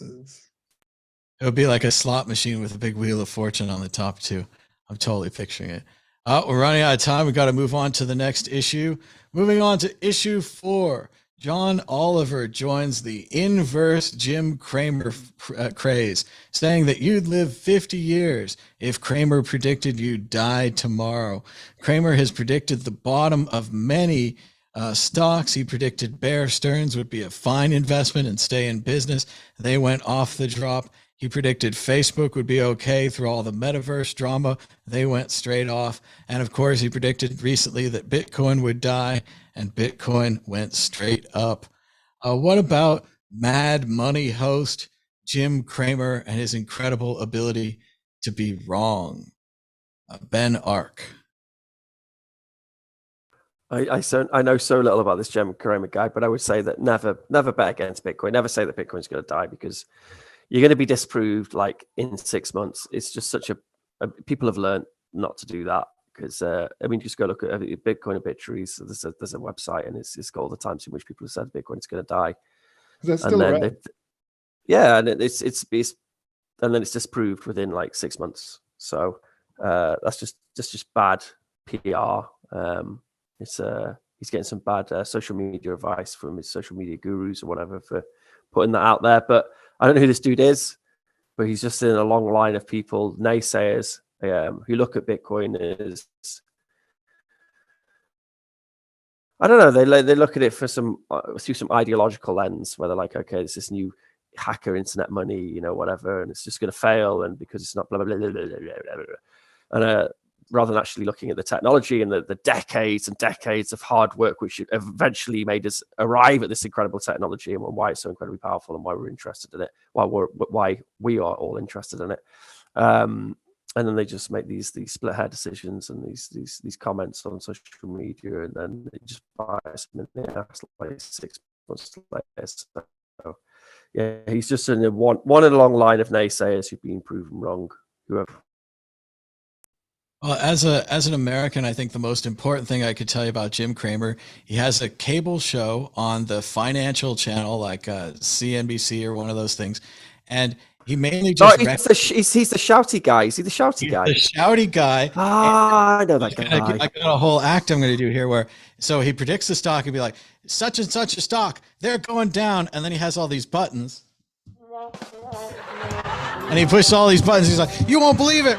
it would be like a slot machine with a big wheel of fortune on the top too. I'm totally picturing it. We're running out of time. We've got to move on to the next issue. Moving on to issue 4. John Oliver joins the inverse Jim Cramer craze, saying that you'd live 50 years if Cramer predicted you'd die tomorrow. Cramer has predicted the bottom of many stocks. He predicted Bear Stearns would be a fine investment and stay in business. They went off the drop. He predicted Facebook would be okay through all the metaverse drama. They went straight off. And of course, he predicted recently that Bitcoin would die, and Bitcoin went straight up. What about Mad Money host Jim Cramer and his incredible ability to be wrong? Ben Ark. I know so little about this Jim Cramer guy, but I would say that never bet against Bitcoin. Never say that Bitcoin's going to die, because you're going to be disproved like in 6 months. It's just such a people have learned not to do that, because just go look at Bitcoin obituaries. So there's a website, and it's got all the times in which people have said Bitcoin is going to die. They're still around. And it's and then it's disproved within like 6 months. So that's just bad PR. He's getting some bad social media advice from his social media gurus or whatever for putting that out there. But I don't know who this dude is, but he's just in a long line of people, naysayers, who look at Bitcoin as, I don't know, they look at it for through some ideological lens, where they're like, okay, it's this new hacker internet money, whatever, and it's just going to fail, and because it's not blah, blah, blah, blah, blah, blah, blah, blah. And rather than actually looking at the technology and the decades and decades of hard work which eventually made us arrive at this incredible technology, and why it's so incredibly powerful, and why we're interested in it, why we are all interested in it. and then they just make these split hair decisions and these comments on social media, and then they just buy them in the ass like 6 months later. So yeah, he's just in one in a long line of naysayers who've been proven wrong. Whoever. Well, as an American, I think the most important thing I could tell you about Jim Cramer, he has a cable show on the financial channel, like CNBC or one of those things, and he mainly just he's the shouty guy. Is he the shouty guy? The shouty guy. I know that guy. I got a whole act I'm going to do here where, so he predicts the stock. He'd be like, such and such a stock, they're going down. And then he has all these buttons. And he pushes all these buttons. He's like, you won't believe it.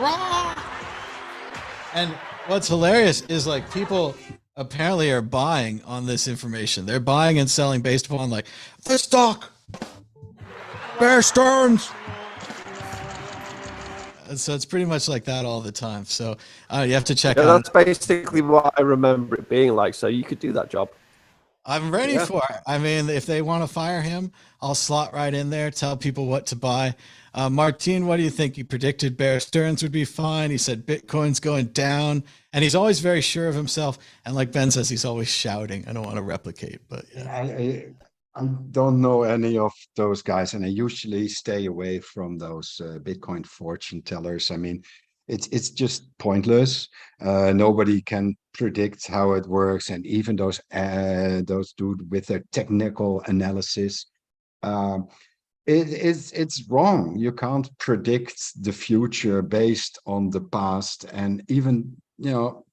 And what's hilarious is like people apparently are buying on this information. They're buying and selling based upon like, this stock, Bear Stearns. So it's pretty much like that all the time. So you have to check out. That's basically what I remember it being like. So you could do that job. I'm ready for it. I mean, if they want to fire him, I'll slot right in there, tell people what to buy. Martin, what do you think? He predicted Bear Stearns would be fine. He said Bitcoin's going down, and he's always very sure of himself. And like Ben says, he's always shouting. I don't want to replicate, but yeah. I don't know any of those guys, and I usually stay away from those Bitcoin fortune tellers. I mean, it's just pointless. Nobody can predict how it works, and even those dude with their technical analysis, it's wrong. You can't predict the future based on the past, and even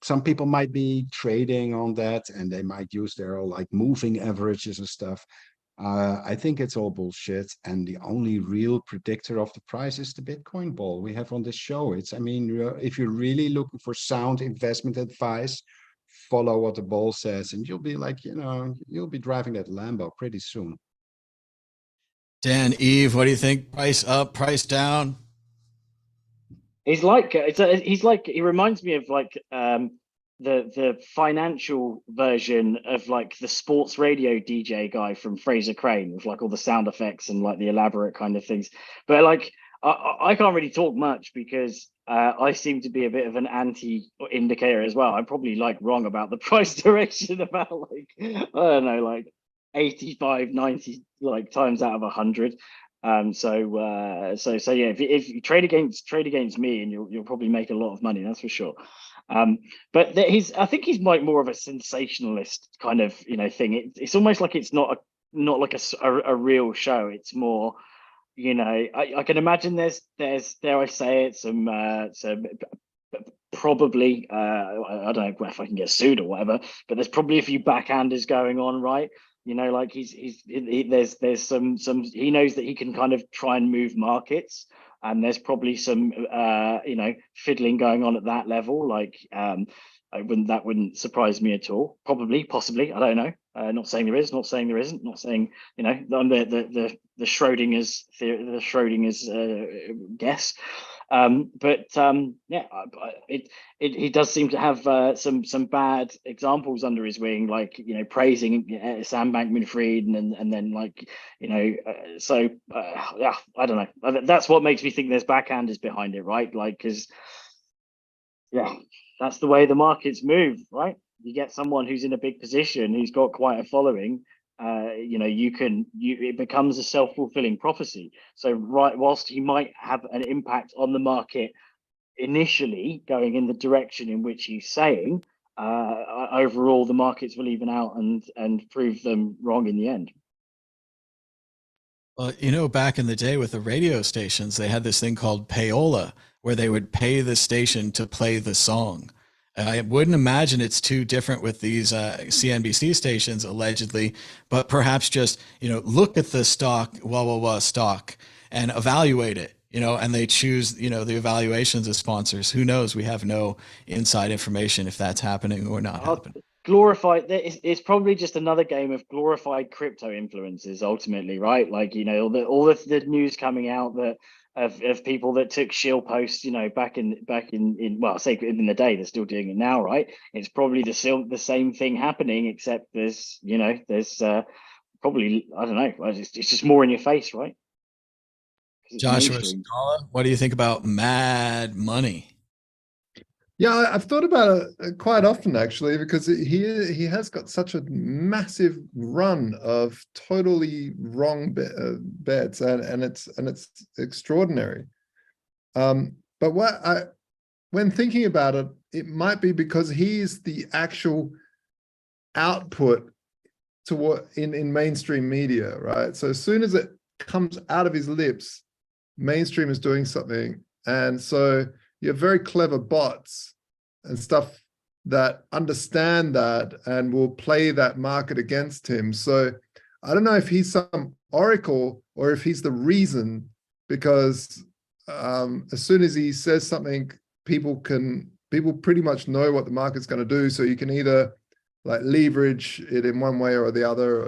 some people might be trading on that, and they might use their like moving averages and stuff. I think it's all bullshit, and the only real predictor of the price is the Bitcoin ball we have on this show. I mean, if you're really looking for sound investment advice, follow what the ball says, and you'll be like, you'll be driving that Lambo pretty soon. Dan, Eve, what do you think? Price up, price down? He's like he reminds me of like the financial version of like the sports radio DJ guy from Fraser Crane with like all the sound effects and like the elaborate kind of things. But like I can't really talk much because I seem to be a bit of an anti-indicator as well. I'm probably like wrong about the price direction about like, I don't know, like 85, 90 like times out of 100. So yeah, if you trade against me, and you'll probably make a lot of money, that's for sure. But I think he's like more of a sensationalist kind of thing. It's almost like it's not like a real show. It's more, I can imagine there's dare I say it, some probably I don't know if I can get sued or whatever, but there's probably a few backhanders going on, right? Like there's some he knows that he can kind of try and move markets, and there's probably some fiddling going on at that level. Like that wouldn't surprise me at all. Probably, possibly, I don't know. Not saying there is, not saying there isn't, not saying on the Schrodinger's theory, the Schrodinger's guess. Yeah, he does seem to have some bad examples under his wing, like praising Sam Bankman-Fried, and then like yeah, I don't know. That's what makes me think there's backhanders behind it, right? Like, because yeah, that's the way the markets move, right? You get someone who's in a big position, who's got quite a following. It becomes a self-fulfilling prophecy. So right, whilst he might have an impact on the market initially going in the direction in which he's saying, overall the markets will even out and prove them wrong in the end. Well, back in the day with the radio stations, they had this thing called payola, where they would pay the station to play the song. I wouldn't imagine it's too different with these CNBC stations, allegedly, but perhaps just, look at the stock, stock, and evaluate it, and they choose, the evaluations of sponsors. Who knows? We have no inside information if that's happening or not happening. Glorified, it's probably just another game of glorified crypto influences, ultimately, right? Like, all the news coming out that of people that took shield posts, back in well, say in the day, they're still doing it now, right? It's probably the same thing happening, except there's probably, I don't know, it's just more in your face, right? it's Joshua mainstream. Scala, what do you think about Mad Money? Yeah, I've thought about it quite often actually, because he has got such a massive run of totally wrong bets, and it's extraordinary. But when thinking about it, it might be because he's the actual output to what in mainstream media, right? So as soon as it comes out of his lips, mainstream is doing something, and so you have very clever bots and stuff that understand that and will play that market against him. So I don't know if he's some oracle or if he's the reason, because as soon as he says something, people pretty much know what the market's going to do. So you can either like leverage it in one way or the other,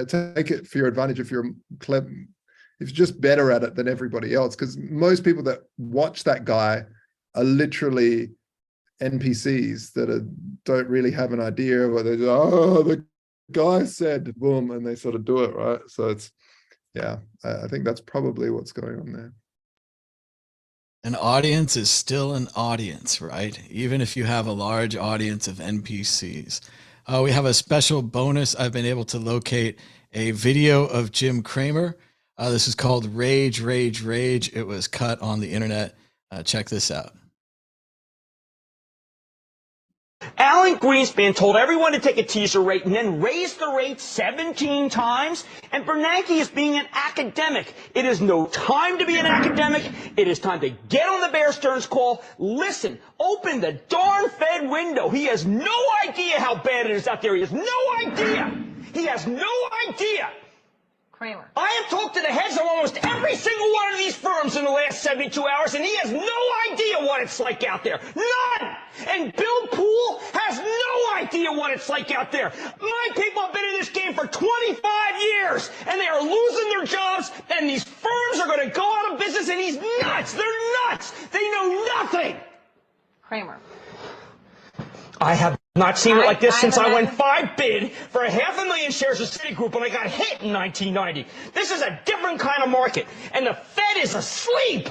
take it for your advantage if you're clever, if you're just better at it than everybody else. Because most people that watch that guy are literally NPCs that don't really have an idea of what they do. Oh, the guy said boom, and they sort of do it, right? So it's, yeah, I think that's probably what's going on there. An audience is still an audience, right? Even if you have a large audience of NPCs. We have a special bonus. I've been able to locate a video of Jim Cramer. This is called Rage, Rage, Rage. It was cut on the internet. Check this out. Alan Greenspan told everyone to take a teaser rate and then raise the rate 17 times. And Bernanke is being an academic. It is no time to be an academic. It is time to get on the Bear Stearns call. Listen, open the darn Fed window. He has no idea how bad it is out there. He has no idea. He has no idea. Cramer. I have talked to the heads of almost every single one of these firms in the last 72 hours, and he has no idea what it's like out there. None! And Bill Poole has no idea what it's like out there. My people have been in this game for 25 years, and they are losing their jobs, and these firms are going to go out of business, and he's nuts! They're nuts! They know nothing! Cramer. I have not seen it like this since I went 5 bid for 500,000 shares of Citigroup when I got hit in 1990. This is a different kind of market, and the Fed is asleep.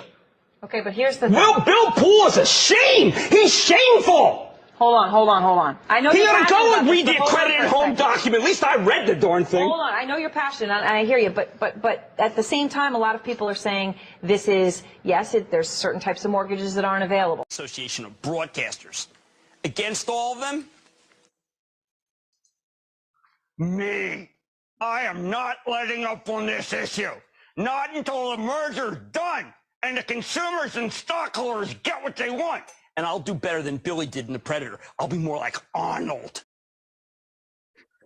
Okay, but here's the Well, Bill Poole is a shame. He's shameful. Hold on. I know He you're ought to passionate go about and this, read but the hold on accredited for a home second. document. At least I read the darn thing. Hold on, I know you're passionate, and I hear you, but at the same time, a lot of people are saying this is, yes, there's certain types of mortgages that aren't available. Association of Broadcasters. Against all of them? Me. I am not letting up on this issue. Not until the merger's done and the consumers and stockholders get what they want. And I'll do better than Billy did in The Predator. I'll be more like Arnold.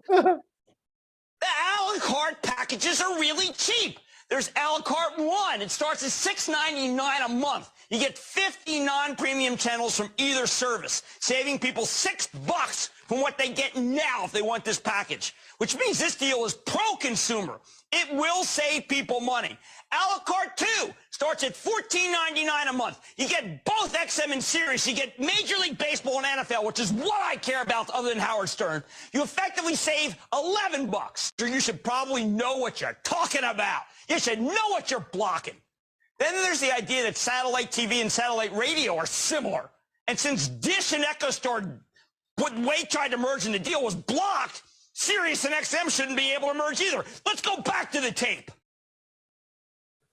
The a la carte packages are really cheap. There's a la carte 1. It starts at $6.99 a month. You get 50 non-premium channels from either service, saving people $6 from what they get now if they want this package, which means this deal is pro-consumer. It will save people money. A la carte 2 starts at $14.99 a month. You get both XM and Sirius. You get Major League Baseball and NFL, which is what I care about other than Howard Stern. You effectively save $11. You should probably know what you're talking about. You should know what you're blocking. Then there's the idea that satellite TV and satellite radio are similar. And since Dish and EchoStar, when Wade tried to merge and the deal was blocked, Sirius and XM shouldn't be able to merge either. Let's go back to the tape.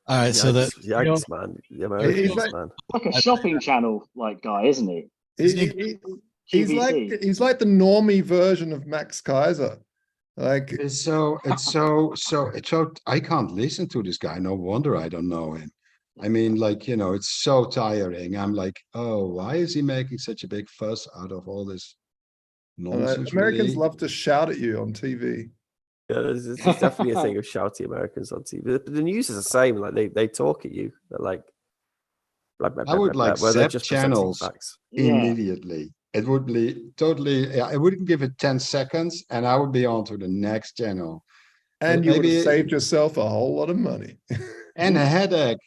All right, so that Yikes, man. The Americans, man. Like a shopping channel like guy, isn't he? He's QVC. like the normie version of Max Kaiser. Like It's so I can't listen to this guy. No wonder I don't know him. I mean, like, it's so tiring. I'm like, oh, why is he making such a big fuss out of all this nonsense? Americans really? love to shout at you on TV. Yeah, there's definitely a thing of shouty Americans on TV. But the news is the same. Like they talk at you. They're like I would like where they're zap just presenting channels facts. immediately. It would be totally. I wouldn't give it 10 seconds, and I would be on to the next channel. And But you would maybe- have saved yourself a whole lot of money. And a headache.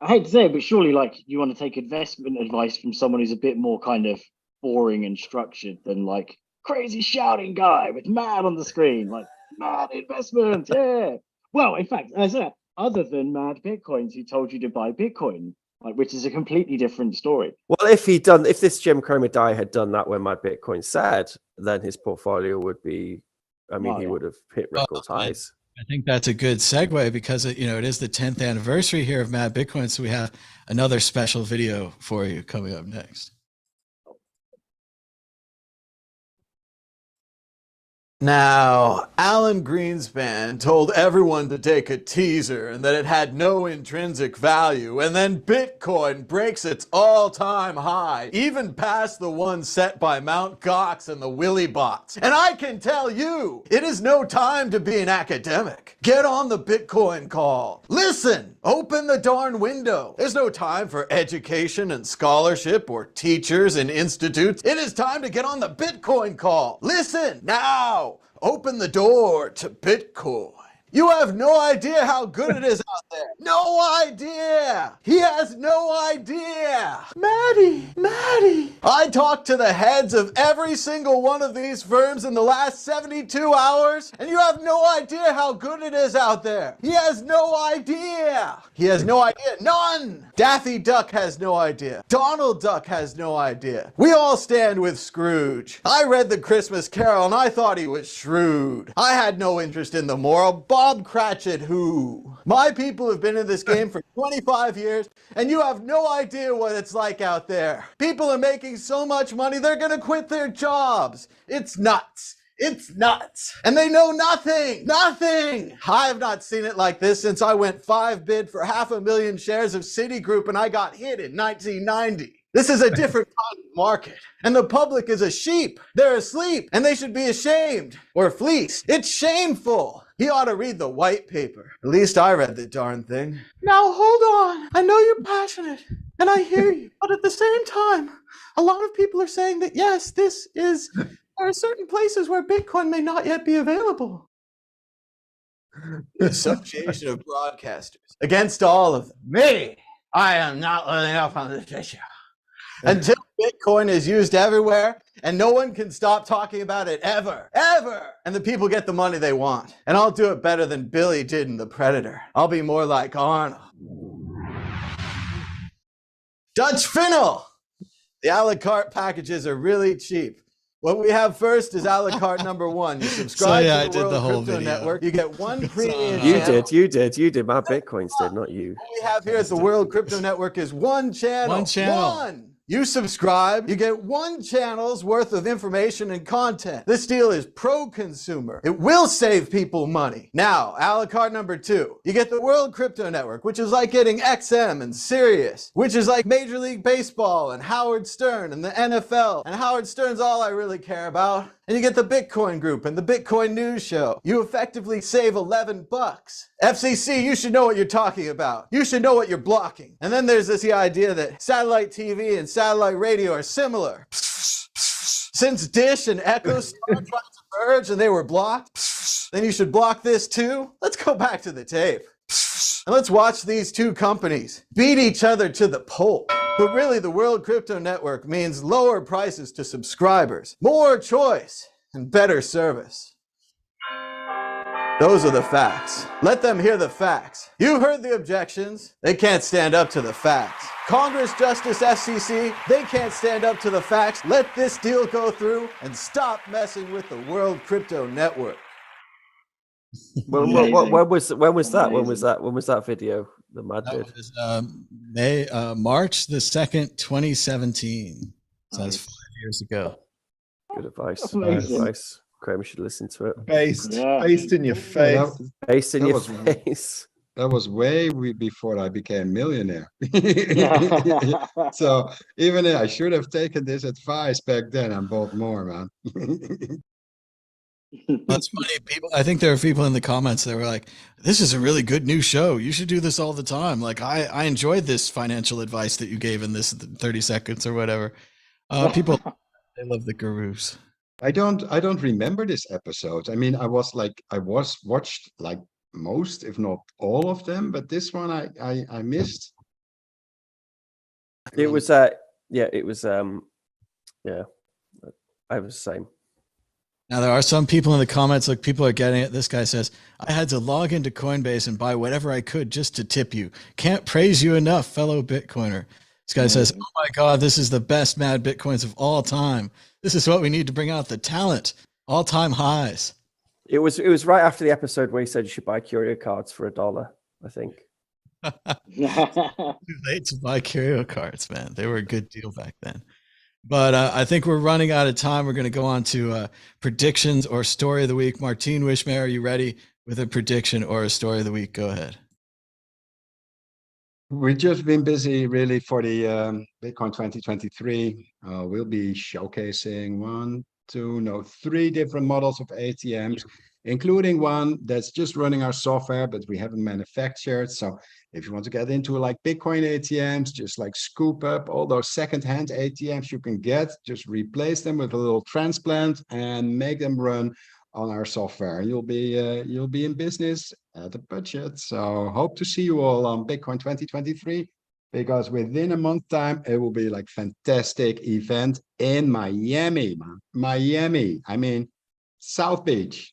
I hate to say it, but surely, like, you want to take investment advice from someone who's a bit more kind of boring and structured than like crazy shouting guy with mad on the screen, like mad investment. Yeah. Well, in fact, as I other than Mad Bitcoins who told you to buy Bitcoin, like, which is a completely different story. Well, if this Jim Cramer guy had done that when my Bitcoin said, then his portfolio would be, he would have hit record highs. I think that's a good segue because it is the 10th anniversary here of Mad Bitcoin. So we have another special video for you coming up next. Now, Alan Greenspan told everyone to take a teaser and that it had no intrinsic value, and then Bitcoin breaks its all-time high, even past the one set by Mt. Gox and the Willy bots. And I can tell you, it is no time to be an academic. Get on the Bitcoin call. Listen, open the darn window. There's no time for education and scholarship or teachers and institutes. It is time to get on the Bitcoin call. Listen now. Open the door to Bitcoin. You have no idea how good it is out there. No idea. He has no idea. Maddie. I talked to the heads of every single one of these firms in the last 72 hours, and you have no idea how good it is out there. He has no idea. He has no idea. None. Daffy Duck has no idea. Donald Duck has no idea. We all stand with Scrooge. I read The Christmas Carol, and I thought he was shrewd. I had no interest in the moral. Bob Cratchit who? My people have been in this game for 25 years, and you have no idea what it's like out there. People are making so much money, they're gonna quit their jobs. It's nuts. It's nuts. And they know nothing. Nothing. I have not seen it like this since I went 5 bid for 500,000 shares of Citigroup and I got hit in 1990. This is a different kind of market, and the public is a sheep. They're asleep, and they should be ashamed or fleeced. It's shameful. He ought to read the white paper. At least I read the darn thing. Now hold on. I know you're passionate, and I hear you. But at the same time, a lot of people are saying that, yes, there are certain places where Bitcoin may not yet be available. The Association of Broadcasters. Against all of them. Me, I am not letting up on this issue. Until Bitcoin is used everywhere and no one can stop talking about it ever. And the people get the money they want. And I'll do it better than Billy did in The Predator. I'll be more like Arnold. Dutch Finnel. The a la carte packages are really cheap. What we have first is a la carte number 1. You subscribe to the World Crypto Network. You get one premium channel. You did. My Bitcoins did, not you. What we have here at the World Crypto Network is one channel. One. You subscribe, you get 1 channel's worth of information and content. This deal is pro-consumer. It will save people money. Now, a la carte number 2. You get the World Crypto Network, which is like getting XM and Sirius, which is like Major League Baseball and Howard Stern and the NFL. And Howard Stern's all I really care about. And you get the Bitcoin Group and the Bitcoin News Show. You effectively save $11. FCC, you should know what you're talking about. You should know what you're blocking. And then there's this idea that satellite TV and satellite radio are similar. Since Dish and EchoStar tried to merge and they were blocked, then you should block this too. Let's go back to the tape. And let's watch these 2 companies beat each other to the pulp. But really, the World Crypto Network means lower prices to subscribers, more choice, and better service. Those are the facts. Let them hear the facts. You heard the objections. They can't stand up to the facts. Congress, Justice, FCC, they can't stand up to the facts. Let this deal go through and stop messing with the World Crypto Network. When was that? When was that video? The Mad did. Was, March the 2nd, 2017. So that's 5 years ago. Good advice. Good advice. Cramer should listen to it. Based in your face. Based in your face. That was way before I became a millionaire. So even if I should have taken this advice back then and bought more, man. That's funny. I think there are people in the comments that were like, this is a really good new show. You should do this all the time. Like I enjoyed this financial advice that you gave in this 30 seconds or whatever. People, they love the gurus. I don't remember this episode. I mean, I was watched like most, if not all of them, but this one I missed. It was I was the same. Now, there are some people in the comments, like people are getting it. This guy says, I had to log into Coinbase and buy whatever I could just to tip you. Can't praise you enough, fellow Bitcoiner. This guy says, oh my God, this is the best mad Bitcoins of all time. This is what we need to bring out the talent. All-time highs. It was right after the episode where he said you should buy curio cards for $1, I think. Too late to buy curio cards, man. They were a good deal back then. But I think we're running out of time. We're going to go on to predictions or story of the week. Martine Wishmayer, are you ready with a prediction or a story of the week? Go ahead. We've just been busy really for the Bitcoin 2023. We'll be showcasing 3 different models of ATMs, including one that's just running our software, but we haven't manufactured. So if you want to get into like Bitcoin ATMs, just like scoop up all those secondhand ATMs you can get, just replace them with a little transplant and make them run on our software. You'll be in business at a budget. So hope to see you all on Bitcoin 2023, because within a month time, it will be like fantastic event in Miami, man. Miami. I mean, South Beach.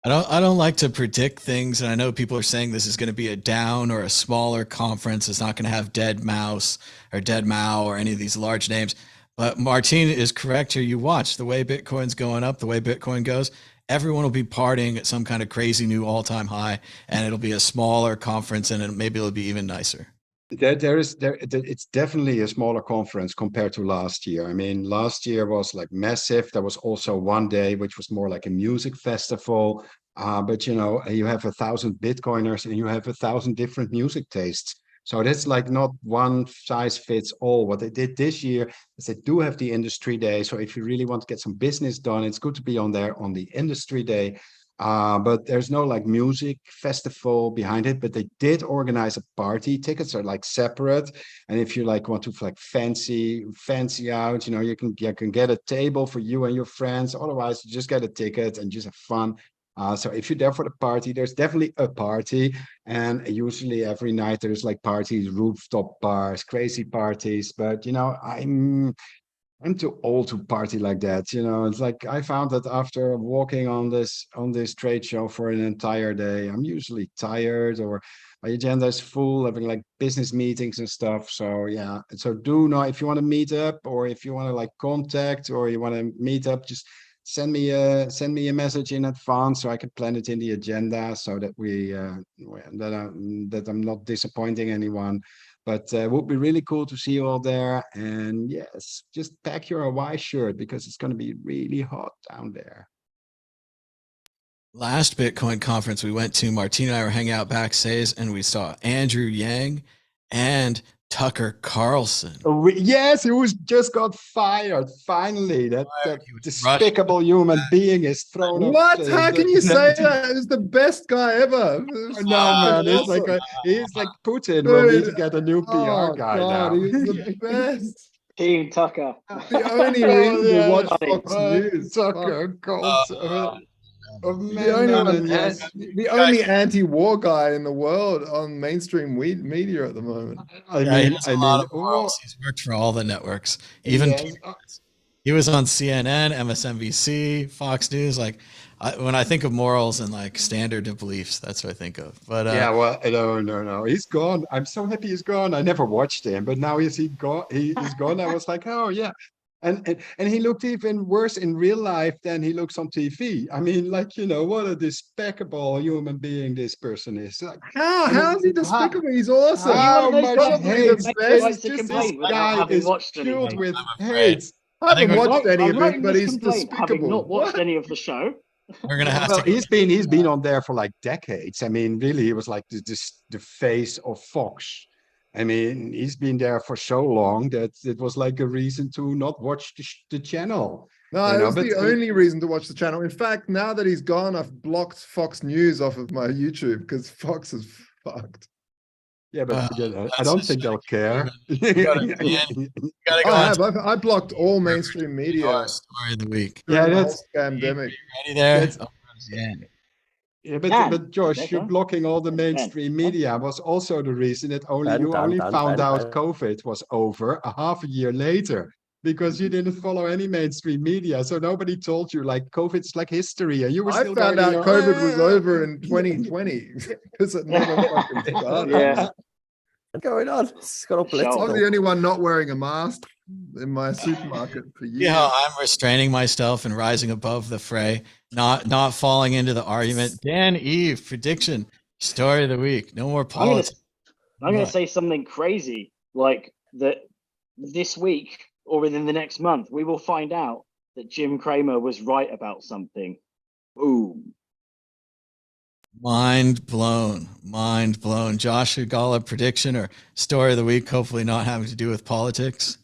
I don't like to predict things, and I know people are saying this is going to be a down or a smaller conference. It's not going to have Dead Mouse or Dead Mao or any of these large names. But Martine is correct here. You watch the way Bitcoin's going up, the way Bitcoin goes. Everyone will be partying at some kind of crazy new all-time high, and it'll be a smaller conference, and maybe it'll be even nicer. It's definitely a smaller conference compared to last year. I mean, last year was like massive. There was also one day which was more like a music festival. But you know, you have 1,000 Bitcoiners and you have 1,000 different music tastes. So that's like not one size fits all. What they did this year is they do have the industry day. So if you really want to get some business done, it's good to be on there on the industry day. But there's no like music festival behind it, but they did organize a party. Tickets are like separate. And if you like want to like fancy out, you know, you can get a table for you and your friends. Otherwise, you just get a ticket and just have fun. So if you're there for the party, there's definitely a party. And usually every night there's like parties, rooftop bars, crazy parties. But, you know, I'm too old to party like that. You know, it's like I found that after walking on this trade show for an entire day, I'm usually tired or my agenda is full, having like business meetings and stuff. So yeah, so do not, if you want to meet up or if you want to like contact or you want to meet up, just send me a message in advance so I can plan it in the agenda so that that I'm not disappointing anyone. But it would be really cool to see you all there. And yes, just pack your Hawaii shirt because it's going to be really hot down there. Last Bitcoin conference we went to, Martine and I were hanging out backstage, and we saw Andrew Yang and Tucker Carlson. Yes, he was just got fired. Finally, that despicable human being is thrown up. What? How can you say that? He's the best guy ever. No, man, it's like he's like Putin. We'll need to get a new PR guy now. He's the best. Team Tucker. The only reason to watch Fox News. Tucker Carlson. The only anti-war guy in the world on mainstream media at the moment. He's worked for all the networks, even he was on CNN, MSNBC, Fox News. Like when I think of morals and like standard of beliefs, that's what I think of. But yeah, well, no, he's gone. I'm so happy he's gone. I never watched him, but now he's gone. He's gone. I was like, oh yeah. And he looked even worse in real life than he looks on TV. I mean, like, you know, what a despicable human being this person is. Like, how is he despicable? He's awesome. How much hate? This guy is filled with hate. I haven't watched any of it, but he's despicable. Having not watched any of the show. We're gonna have to. He's been on there for like decades. I mean, really, he was like the face of Fox. I mean, he's been there for so long that it was like a reason to not watch the channel. No, it was the only reason to watch the channel. In fact, now that he's gone, I've blocked Fox News off of my YouTube because Fox is fucked. Yeah, but I don't think they'll care. I blocked all mainstream media. Story of the week. Yeah, that's pandemic. Ready there? Yeah, but Josh, you're blocking all the mainstream media was also the reason that you only found out COVID was over a half a year later because you didn't follow any mainstream media. So nobody told you like COVID's like history. And you were I still found going, out COVID was over in 2020 because it never fucking started. Yeah. What's going on? It's got all Shout I was political. the only one not wearing a mask in my supermarket for years. Yeah, I'm restraining myself and rising above the fray, not falling into the argument. Dan Eve, prediction, story of the week. No more politics. I'm gonna What? say something crazy, like that this week or within the next month, we will find out that Jim Cramer was right about something. Boom. Mind blown. Mind blown. Josh Hugala, prediction or story of the week, hopefully not having to do with politics.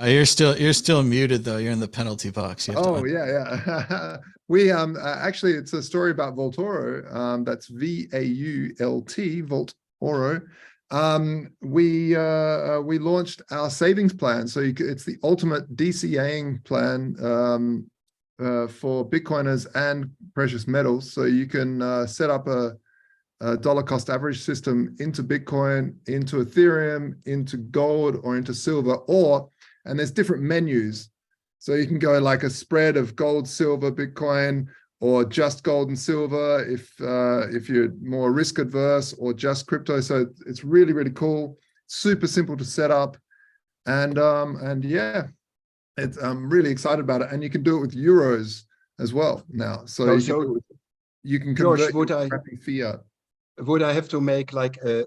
You're still muted though. You're in the penalty box. You have to Yeah. We actually, it's a story about Vaultoro. That's VAULT, Vaultoro. We launched our savings plan. So it's the ultimate DCAing plan for Bitcoiners and precious metals. So you can set up a dollar cost average system into Bitcoin, into Ethereum, into gold, or into silver, and there's different menus. So you can go like a spread of gold, silver, Bitcoin, or just gold and silver if you're more risk adverse, or just crypto. So it's really, really cool. Super simple to set up. And yeah, I'm really excited about it. And you can do it with euros as well now. So you can convert George, fiat. would I have to make like a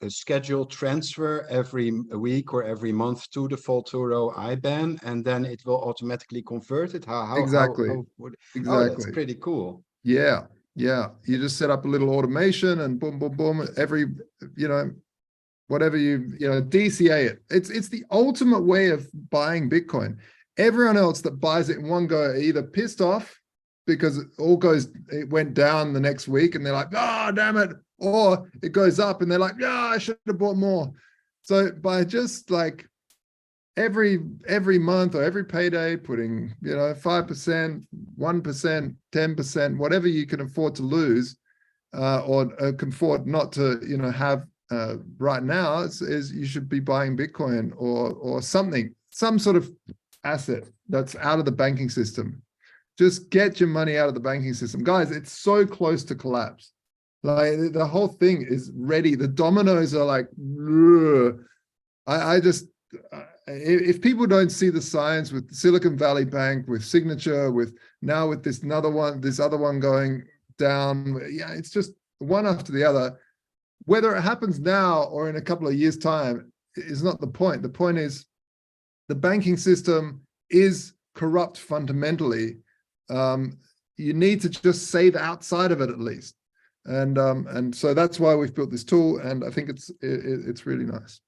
scheduled transfer every week or every month to the Vaultoro IBAN, and then it will automatically convert it? Exactly. Oh, that's pretty cool. Yeah. You just set up a little automation and boom, boom, boom. Every, whatever DCA it. It's the ultimate way of buying Bitcoin. Everyone else that buys it in one go are either pissed off because it went down the next week and they're like, oh, damn it. Or it goes up and they're like, yeah, I should have bought more. So by just like every month or every payday, putting, 5%, 1%, 10%, whatever you can afford to lose, or can afford not to, have right now, is you should be buying Bitcoin or something, some sort of asset that's out of the banking system. Just get your money out of the banking system. Guys, it's so close to collapse. Like the whole thing is ready. The dominoes are like, if people don't see the signs with Silicon Valley Bank, with Signature, with this other one going down, yeah, it's just one after the other. Whether it happens now or in a couple of years' time is not the point. The point is the banking system is corrupt fundamentally. You need to just save outside of it at least. And so that's why we've built this tool, and I think it's really nice.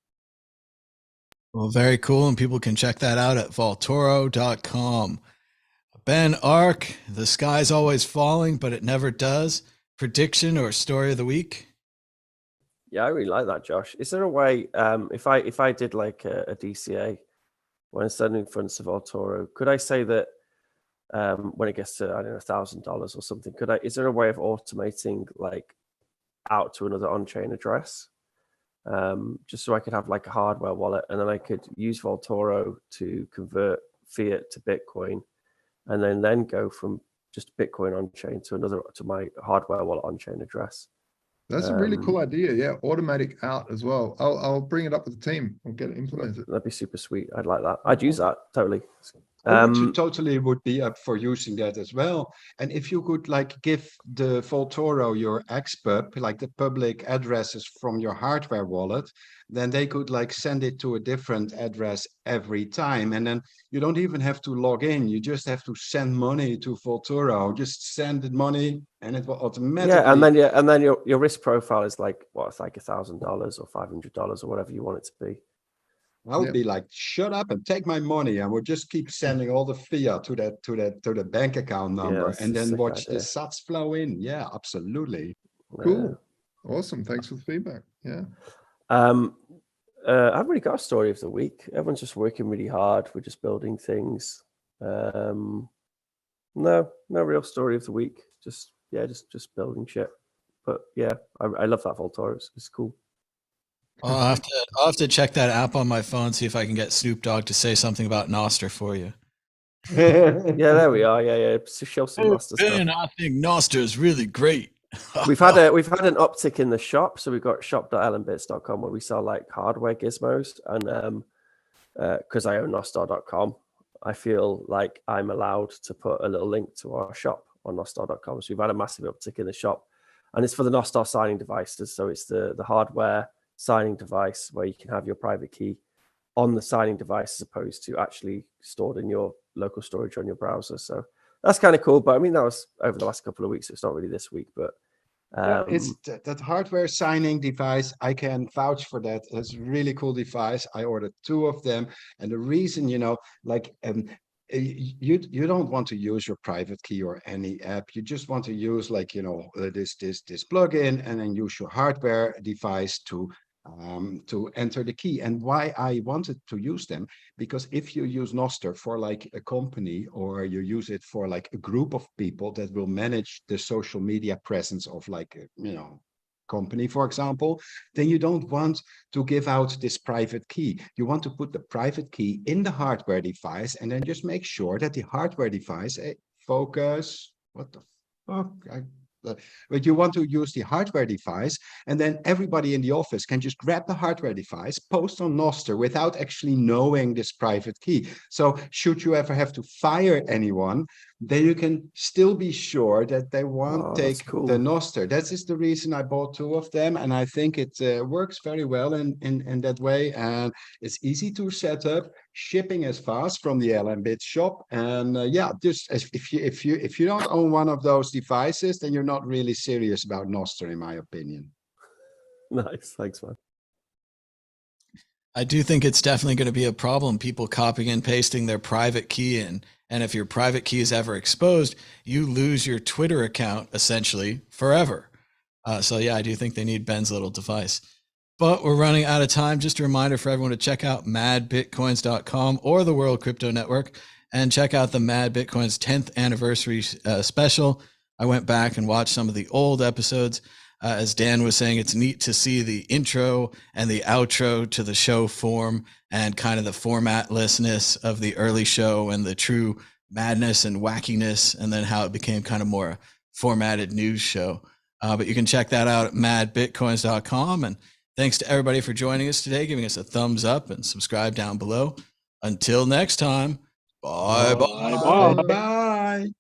Well, very cool, and people can check that out at vaultoro.com. Ben Ark, the sky's always falling, but it never does. Prediction or story of the week? Yeah, I really like that, Josh. Is there a way, if I did like a DCA when sending funds to Vaultoro, could I say that when it gets to, I don't know, $1,000 or something, is there a way of automating like out to another on-chain address? Just so I could have like a hardware wallet, and then I could use Vaultoro to convert fiat to Bitcoin, and then go from just Bitcoin on-chain to my hardware wallet on-chain address. That's a really cool idea. Yeah, automatic out as well. I'll bring it up with the team. I'll get it implemented. That'd be super sweet. I'd like that. I'd use that totally. I totally would be up for using that as well. And if you could like give the Vaultoro your XPub, like the public addresses from your hardware wallet, then they could like send it to a different address every time. And then you don't even have to log in. You just have to send money to Vaultoro. Just send the money and it will automatically. Yeah, and then your risk profile is like it's like $1,000 or $500 or whatever you want it to be. I would be like, shut up and take my money. And we'll just keep sending all the fiat to the bank account number, and then watch the sats flow in. Yeah, absolutely. Cool. Awesome. Thanks for the feedback. Yeah. I haven't really got a story of the week. Everyone's just working really hard. We're just building things. No real story of the week. Just building shit. But yeah, I love that Vaultoro. It's cool. I'll have to check that app on my phone, see if I can get Snoop Dogg to say something about Nostr for you. Yeah, there we are. Yeah. So show some Nostr stuff. Ben, I think Nostr is really great. We've had an uptick in the shop. So we've got shop.lmbits.com where we sell like hardware gizmos, and because I own nostr.com, I feel like I'm allowed to put a little link to our shop on nostr.com. So we've had a massive uptick in the shop, and it's for the Nostr signing devices. So it's the hardware signing device where you can have your private key on the signing device as opposed to actually stored in your local storage on your browser. So that's kind of cool. But I mean, that was over the last couple of weeks. It's not really this week, but it's that hardware signing device. I can vouch for that. It's a really cool device. I ordered 2 of them, and the reason, like you don't want to use your private key or any app. You just want to use this plugin, and then use your hardware device to enter the key. And why I wanted to use them, because if you use Nostr for like a company, or you use it for like a group of people that will manage the social media presence of like company, for example, then you don't want to give out this private key. You want to put the private key in the hardware device, and then just make sure that the hardware device focus. What the fuck? But you want to use the hardware device, and then everybody in the office can just grab the hardware device, post on Nostr without actually knowing this private key. So should you ever have to fire anyone, then you can still be sure that they won't take the Nostr. That is the reason I bought 2 of them, and I think it works very well in that way, and it's easy to set up. Shipping is fast from the LMBit shop, and just if you don't own one of those devices, then you're not really serious about Nostr, in my opinion. Nice, thanks, man. I do think it's definitely going to be a problem, people copying and pasting their private key in. And if your private key is ever exposed, you lose your Twitter account essentially forever. So yeah, I do think they need Ben's little device. But we're running out of time. Just a reminder for everyone to check out madbitcoins.com or the World Crypto Network, and check out the Mad Bitcoins 10th anniversary special. I went back and watched some of the old episodes. As Dan was saying, it's neat to see the intro and the outro to the show form, and kind of the formatlessness of the early show, and the true madness and wackiness, and then how it became kind of more formatted news show. But you can check that out at madbitcoins.com. And thanks to everybody for joining us today, giving us a thumbs up and subscribe down below. Until next time, bye. Bye.